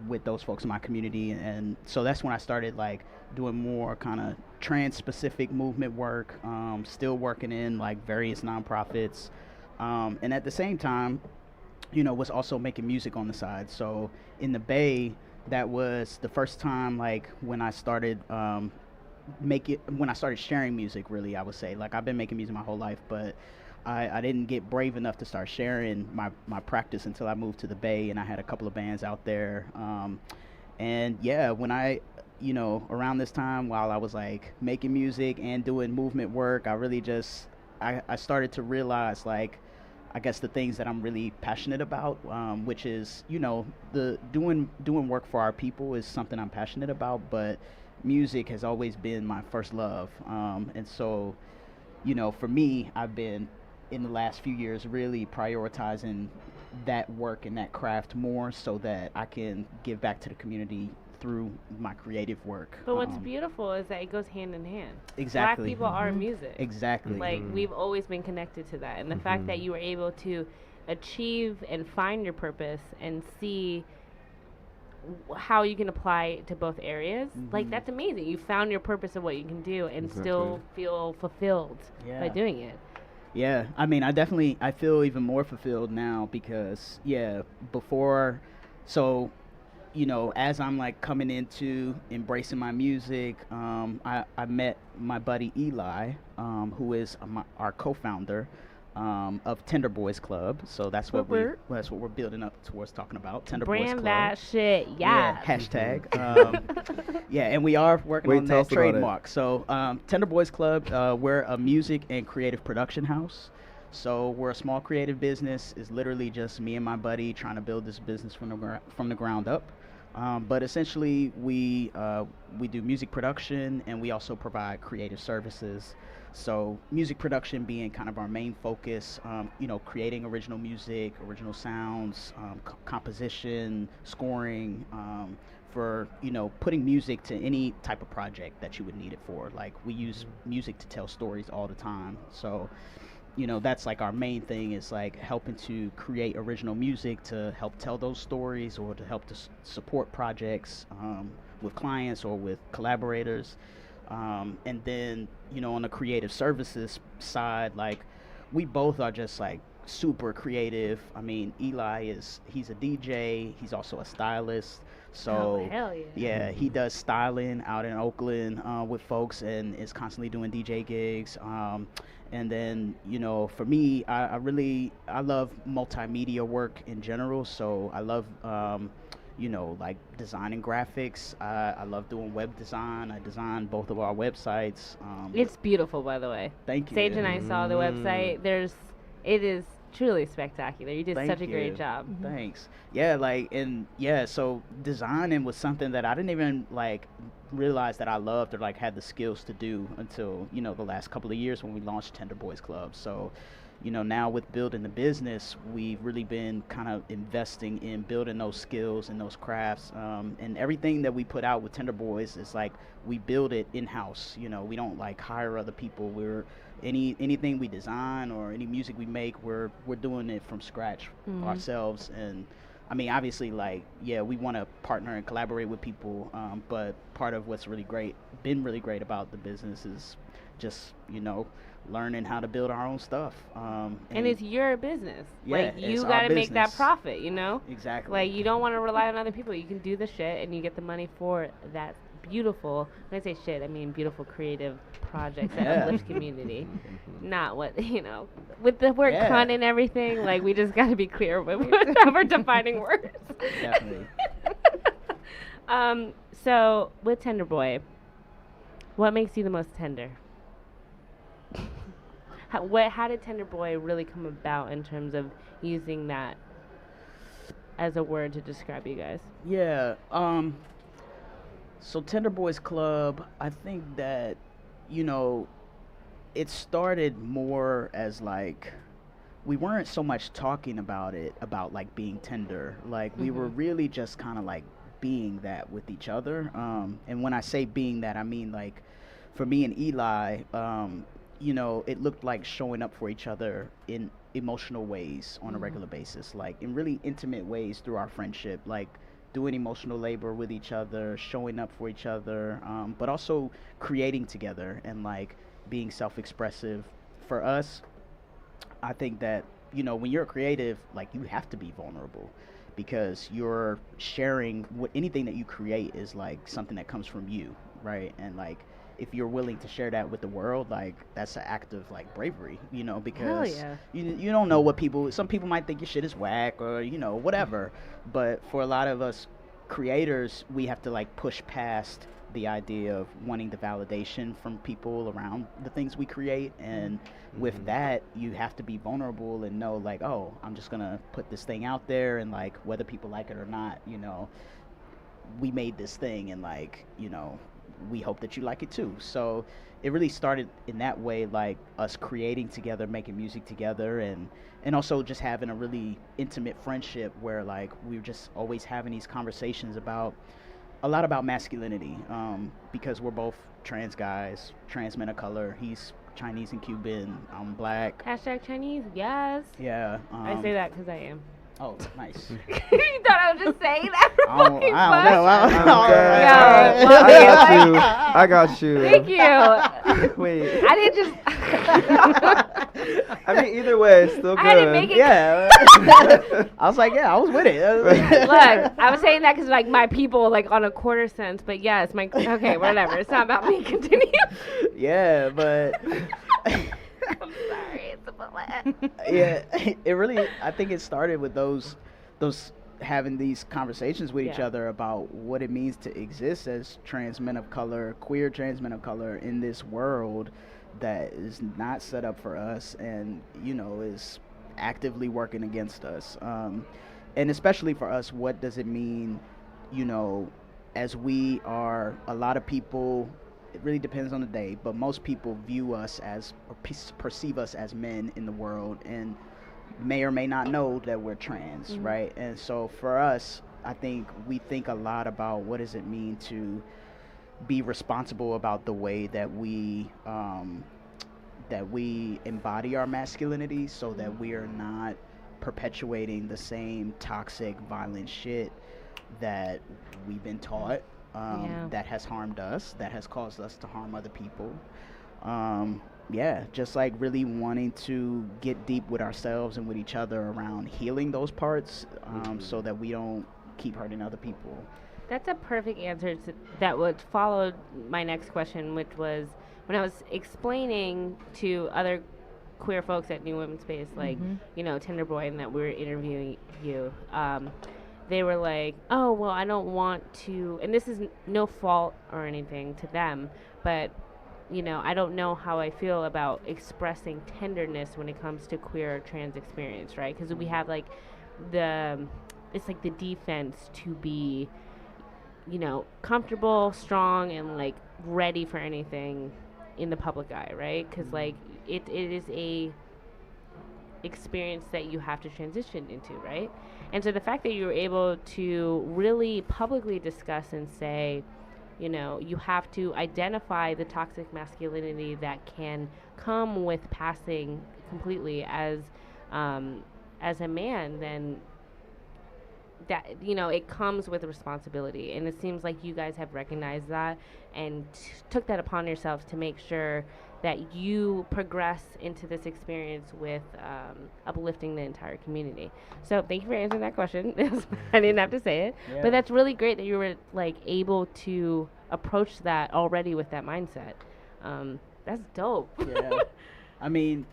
with those folks in my community. And so that's when I started like doing more kind of trans specific movement work, still working in like various nonprofits, and at the same time was also making music on the side. So in the Bay, that was the first time like when I started sharing music, really. I would say, like, I've been making music my whole life, but I didn't get brave enough to start sharing my practice until I moved to the Bay, and I had a couple of bands out there. And yeah, when I around this time while I was like making music and doing movement work, I really just I started to realize like I guess the things that I'm really passionate about, which is the doing work for our people is something I'm passionate about, but music has always been my first love, and so for me, I've been in the last few years really prioritizing that work and that craft more so that I can give back to the community through my creative work. But what's beautiful is that it goes hand in hand. Exactly. Black people are music. Exactly. Like, we've always been connected to that. And the fact that you were able to achieve and find your purpose and see how you can apply it to both areas, like, that's amazing. You found your purpose of what you can do and still feel fulfilled by doing it. Yeah, I mean, I feel even more fulfilled now because, before, so, as I'm like coming into embracing my music, I met my buddy Eli, who is our co-founder of Tender Bois Club. So that's what we're building up towards talking about. Tender Bois Club. Brand that shit, yeah. Hashtag. And we are working on that trademark. So Tender Bois Club, we're a music and creative production house. So we're a small creative business. It's literally just me and my buddy trying to build this business from the ground up. But essentially, we do music production, and we also provide creative services. So music production being kind of our main focus, creating original music, original sounds, composition, scoring, for, putting music to any type of project that you would need it for. Like, we use music to tell stories all the time. So, that's like our main thing is like helping to create original music to help tell those stories or to help to support projects with clients or with collaborators. And then, on the creative services side, like, we both are just like super creative. I mean, he's a DJ, he's also a stylist. So hell yeah. He does styling out in Oakland with folks and is constantly doing DJ gigs. And then, for me, I love multimedia work in general. So I love, like designing graphics. I love doing web design. I design both of our websites. It's beautiful, by the way. Thank you. Sage and I saw the website. It is truly spectacular. You did such a great job. Thanks. Yeah, so designing was something that I didn't even like realize that I loved or like had the skills to do until, the last couple of years when we launched Tender Bois Club. So, now with building the business, we've really been kind of investing in building those skills and those crafts. And everything that we put out with Tender Bois is like we build it in-house. We don't like hire other people. Anything we design or any music we make, we're doing it from scratch ourselves. And I mean, obviously, like, we want to partner and collaborate with people, but part of what's been really great about the business is just, learning how to build our own stuff. And it's your business. Yeah, like, you got to make that profit, Exactly. Like, you don't want to rely on other people. You can do the shit, and you get the money for that beautiful, when I say shit, I mean beautiful creative projects that uplift community. Not what, with the word cunt and everything, like, we just got to be clear when we're defining words. Definitely. So, with Tender Boy, what makes you the most tender? How did Tender Boy really come about in terms of using that as a word to describe you guys? Yeah, so Tender Bois Club, I think that, it started more as like, we weren't so much talking about like being tender. Like, we were really just kind of like being that with each other. And when I say being that, I mean like, for me and Eli, it looked like showing up for each other in emotional ways on a regular basis, like in really intimate ways through our friendship, like doing emotional labor with each other, showing up for each other, but also creating together and like being self-expressive. For us, I think that, when you're a creative, like, you have to be vulnerable because you're sharing anything that you create is like something that comes from you, right? And like, if you're willing to share that with the world, like, that's an act of like bravery, because you don't know what some people might think your shit is whack or whatever, but for a lot of us creators, we have to like push past the idea of wanting the validation from people around the things we create, and with that you have to be vulnerable and know like, oh, I'm just gonna put this thing out there, and like whether people like it or not, we made this thing, and like, we hope that you like it too. So it really started in that way, like us creating together, making music together, and also just having a really intimate friendship where like we were just always having these conversations about a lot about masculinity, because we're both trans guys, trans men of color. He's Chinese and Cuban, I'm black. Hashtag Chinese, yes. Yeah. I say that because I am. Oh, nice. You thought I was just saying that? I don't know. I got you. Thank you. Wait. I didn't just. I mean, either way, it's still good. I didn't make it. Yeah. I was like, yeah, I was with it. Look, I was saying that because like my people, like on a quarter sense, but yes, okay, whatever. It's not about me. Continue. Yeah, but. I'm sorry, it's a bullet. Yeah, it really, I think it started with those having these conversations with each other about what it means to exist as trans men of color, queer trans men of color in this world that is not set up for us, and is actively working against us, and especially for us, what does it mean, as we are, a lot of people, it really depends on the day, but most people view us as, or perceive us as men in the world, and may or may not know that we're trans, right? And so for us, I think we think a lot about what does it mean to be responsible about the way that we embody our masculinity, so that we are not perpetuating the same toxic, violent shit that we've been taught. That has harmed us, that has caused us to harm other people. Just like really wanting to get deep with ourselves and with each other around healing those parts, so that we don't keep hurting other people. That's a perfect answer that would follow my next question, which was when I was explaining to other queer folks at New Women's Space, like, Tender Boy, and that we were interviewing you. They were like, oh, well, I don't want to, and this is no fault or anything to them, but, I don't know how I feel about expressing tenderness when it comes to queer or trans experience, right? Because we have, like, it's like the defense to be, comfortable, strong, and, like, ready for anything in the public eye, right? Because, like, it is a experience that you have to transition into, right? And so the fact that you were able to really publicly discuss and say, you have to identify the toxic masculinity that can come with passing completely as a man, then that, it comes with a responsibility. And it seems like you guys have recognized that and took that upon yourselves to make sure that you progress into this experience with uplifting the entire community. So thank you for answering that question. I didn't have to say it, but that's really great that you were like able to approach that already with that mindset. That's dope. Yeah, I mean,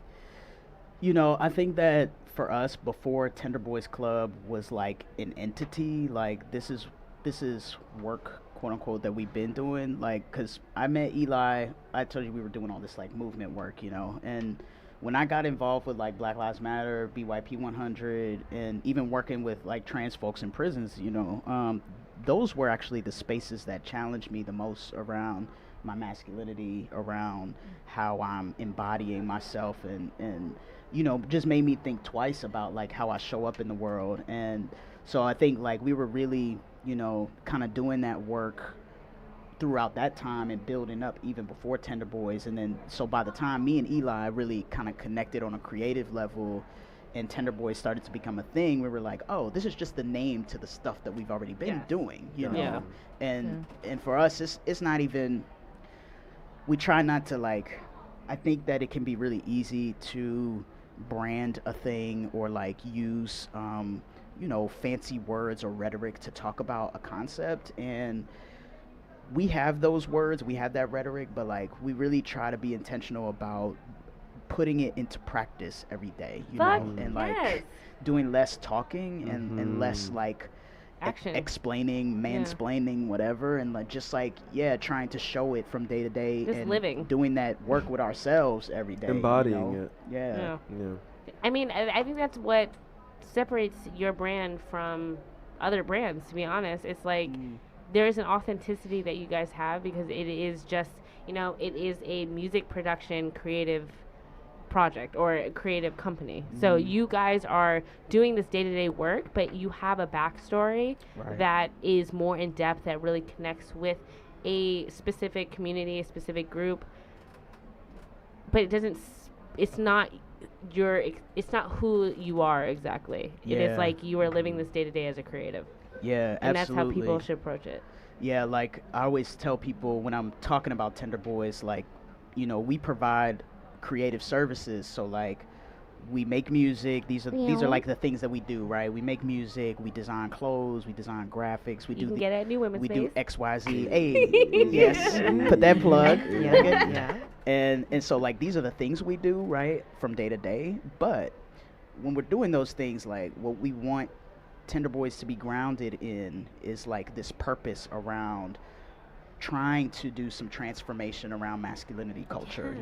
I think that for us, before Tender Bois Club was like an entity, like this is work, quote unquote, that we've been doing, like, because I met Eli, I told you we were doing all this like movement work, and when I got involved with like Black Lives Matter, BYP 100, and even working with like trans folks in prisons, those were actually the spaces that challenged me the most around my masculinity, around how I'm embodying myself, and just made me think twice about like how I show up in the world. And so I think like we were really kind of doing that work throughout that time and building up even before Tender Boys. And then so by the time me and Eli really kind of connected on a creative level and Tender Boys started to become a thing, we were like, oh, this is just the name to the stuff that we've already been doing, and for us it's not even, we try not to, like, I think that it can be really easy to brand a thing or like use fancy words or rhetoric to talk about a concept, and we have those words, we have that rhetoric, but like we really try to be intentional about putting it into practice every day, and like doing less talking and less like action. explaining, mansplaining, whatever, and like just like trying to show it from day to day, Just and living. doing that work with ourselves every day, Embodying it. Yeah. I mean, I think that's what separates your brand from other brands, to be honest. It's like there is an authenticity that you guys have because it is just, it is a music production creative project or a creative company. So you guys are doing this day-to-day work, but you have a backstory that is more in depth, that really connects with a specific community, a specific group. But it doesn't, it's not it's not who you are exactly. It is like you are living this day-to-day as a creative. Yeah, and absolutely. that's how people should approach it. Yeah, like I always tell people when I'm talking about Tender Boys, like, we provide creative services. So like we make music. These are like the things that we do, right? We make music, we design clothes, we design graphics, we you can get it at New Women's we Space. do XYZ. Hey, yes, put that plug. Yeah. And so like these are the things we do, right, from day to day. But when we're doing those things, like what we want Tender Boys to be grounded in is like this purpose around trying to do some transformation around masculinity culture.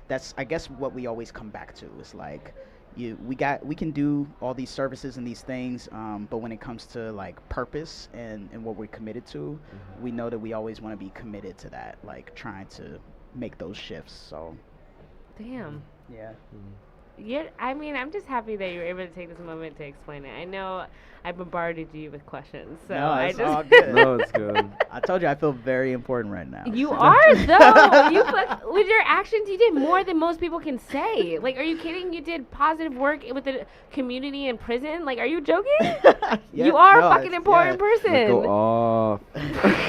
That's I guess what we always come back to is like we can do all these services and these things, but when it comes to like purpose and what we're committed to, we know that we always want to be committed to that, like trying to make those shifts. So Damn. yeah. I'm just happy that you were able to take this moment to explain it. I know I bombarded you with questions, so No, I it's just all good. No, it's good. I told you I feel very important right now. You are though. With your actions, you did more than most people can say. Like, are you kidding? You did positive work with the community in prison. Like, are you joking? You are a fucking important person. Go off.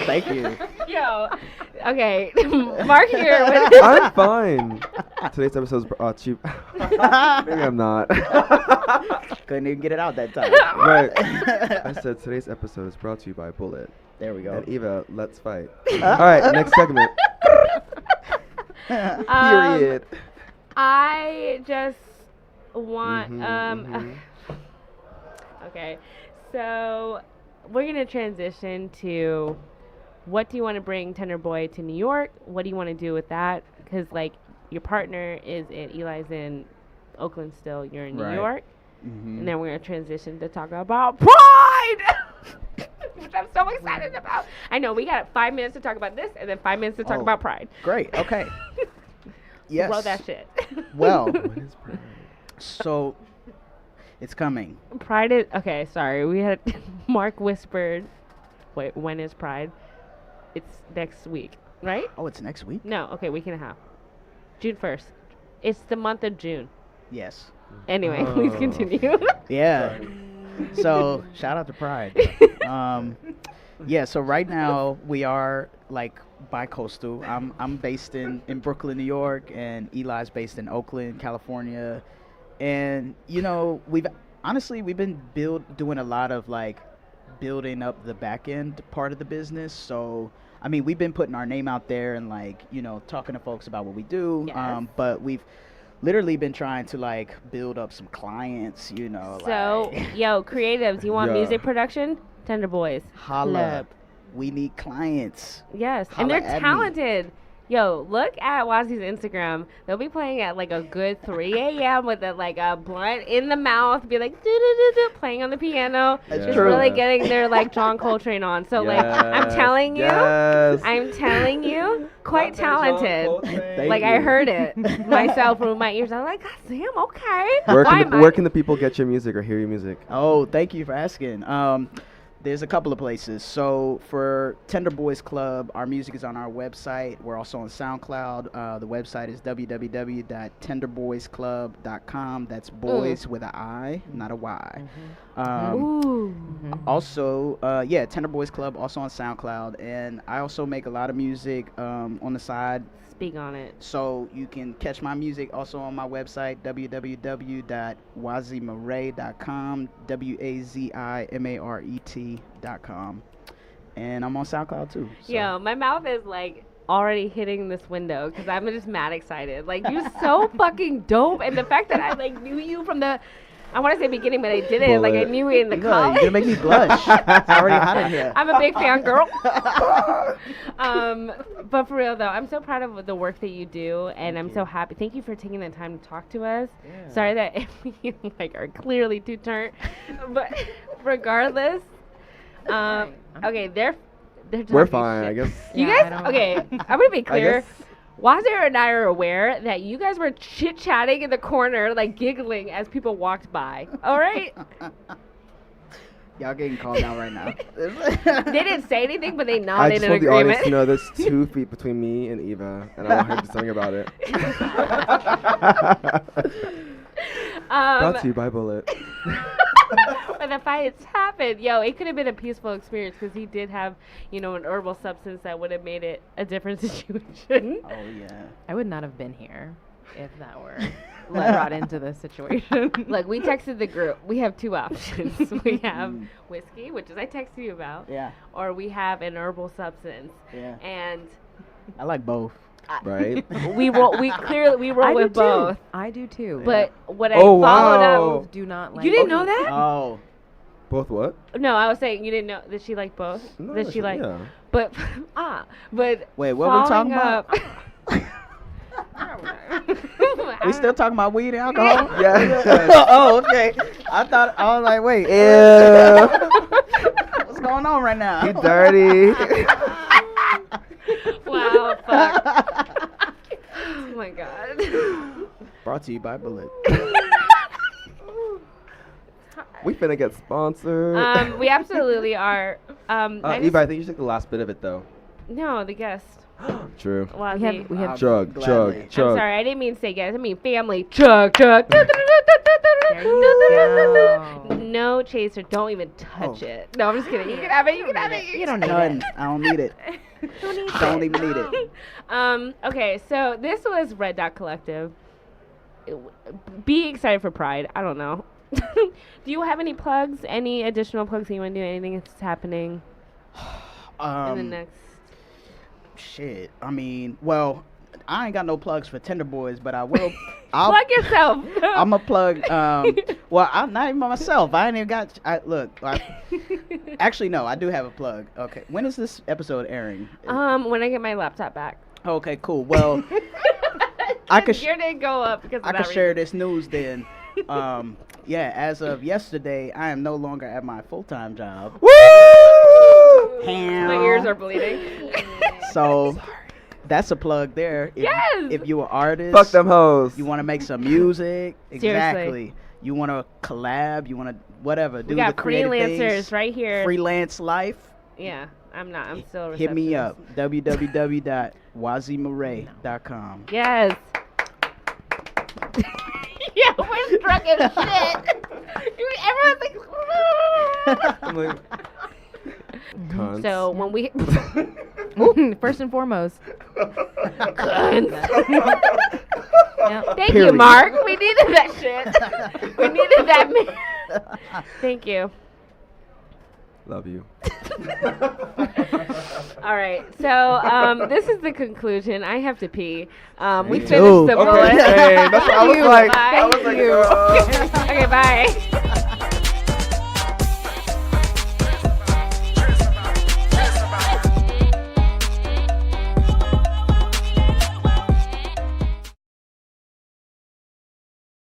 Thank you. Yo, okay, Mark here. I'm fine. Today's episode is brought to you. Maybe I'm not. Couldn't even get it out that time. Right. I said today's episode is brought to you by Bullet. There we go. And Eva, let's fight. All right, next segment. Period. I just want okay, so we're gonna transition to what do you want to bring Tender Boy to New York? What do you want to do with that? Because like your partner is Eli's in Oakland still. You're in New York, and then we're gonna transition to talk about Pride, which I'm so excited about. I know we got 5 minutes to talk about this, and then 5 minutes to talk about Pride. Great. Okay. Yes. Roll that shit. Well, When is Pride? so it's coming. Pride is okay. Sorry, we had Mark whispered. Wait, when is Pride? It's next week, right? Oh, it's next week? No, okay, week and a half. June 1st. It's the month of June. Yes. Anyway, please continue. Yeah. So shout out to Pride. Yeah, so right now we are like bi-coastal. I'm based in Brooklyn, New York, and Eli's based in Oakland, California. And we've been doing a lot of like building up the back end part of the business. So I mean, we've been putting our name out there and like talking to folks about what we do. Yes. But we've literally been trying to like build up some clients. So, yo, creatives, you want music production? Tender Boys Holla. Club. We need clients. Yes, Holla and they're at me. talented. Yo, look at Wazi's Instagram. They'll be playing at like a good 3 a.m. with a blunt in the mouth, be like do playing on the piano. That's just true. really getting their like John Coltrane on. So like I'm telling you, quite talented. Thank Like you. I heard it myself with my ears. I'm like, God damn, okay. Where can the people get your music or hear your music? Oh, thank you for asking. There's a couple of places. So for Tender Bois Club, our music is on our website. We're also on SoundCloud. The website is www.tenderboysclub.com. That's boys with an I, not a Y. Also, Tender Bois Club, also on SoundCloud. And I also make a lot of music on the side. Speak on it. So you can catch my music also on my website, www.wazimaret.com, WAZIMARET.com. And I'm on SoundCloud too. So. Yo, my mouth is like already hitting this window because I'm just mad excited. Like, you're so fucking dope. And the fact that I like knew you from the I want to say beginning, but I didn't. Like I Bullet. knew it in the You're college. gonna make me blush. It's already hot in here. I'm a big fan, girl. But for real though, I'm so proud of the work that you do, and I'm so happy. Thank you for taking the time to talk to us. Yeah. Sorry that we like are clearly too turnt, but regardless, okay, they're We're talking fine, shit. I guess. You Yeah, I guys, don't- okay? I'm gonna be I clear. guess. Wazir and I are aware that you guys were chit chatting in the corner, like giggling as people walked by. All right. Y'all getting called out right now. They didn't say anything, but they I nodded just in want the audience to agreement. know there's 2 feet between me and Eva, and I want her to do something about it. Brought to you by Bullet. When the fights happened, yo, it could have been a peaceful experience because he did have, an herbal substance that would have made it a different situation. Oh yeah. I would not have been here if that were brought into this situation. Look, we texted the group. We have 2 options. We have whiskey, which is I texted you about, Yeah. or we have an herbal substance. Yeah. And I like both. Right? we roll. We clearly roll with both. I do too. But what I Oh, followed wow. up. do not like. You didn't know that? Oh. Both what? No, I was saying you didn't know that she liked both. No, that she liked, yeah. but but Wait, what were we talking following about? up- We still talking about weed and alcohol? Yeah. Oh, okay. I was like, wait. Ew. What's going on right now? You dirty. Wow, fuck. Oh my god. Brought to you by Bullet. We finna get sponsored. We absolutely are. Eva, I think you should take the last bit of it though. No, the guest. True. Wazi. We have Chug, Gladly. chug, I'm chug. sorry, I didn't mean say guest. I mean family. Chug, chug. There you go. No chaser. Don't even touch Oh. it. No, I'm just kidding. You can have it. You can have it. You don't need Done. it. I don't need it. Don't even need it. Okay, so this was Red Dot Collective. Be excited for Pride. I don't know. Do you have any plugs? Any additional plugs that you want to do? Anything that's happening in the next? Shit. I mean, well, I ain't got no plugs for Tender Boys, but I will. I'll Plug yourself. I'm a plug. Well, I'm not even by myself. I ain't even got. Actually, no. I do have a plug. Okay. When is this episode airing? When I get my laptop back. Okay. Cool. Well, I could. Yours didn't go up because of I that can share reason. this news then. Yeah. As of yesterday, I am no longer at my full-time job. Woo! My ears are bleeding. So that's a plug there. Yes! If you're an artist, Fuck them hoes. you want to make some music, Seriously. exactly. You want to collab, you want to whatever, do We got the creative freelancers things. right here. Freelance life. Yeah, I'm still a Hit me up. receptionist. www.wazimaret.com. Yes. Yeah, we're drunk as shit. Everyone's like, I'm like, cunts. so when we First and foremost. Thank you, Period. Mark. We needed that shit. We needed that. Thank you. Love you. All right. So this is the conclusion. I have to pee. We Me finished too. the Okay, bullet. hey, that's what I was You, like. bye. I was like, You. Okay, bye.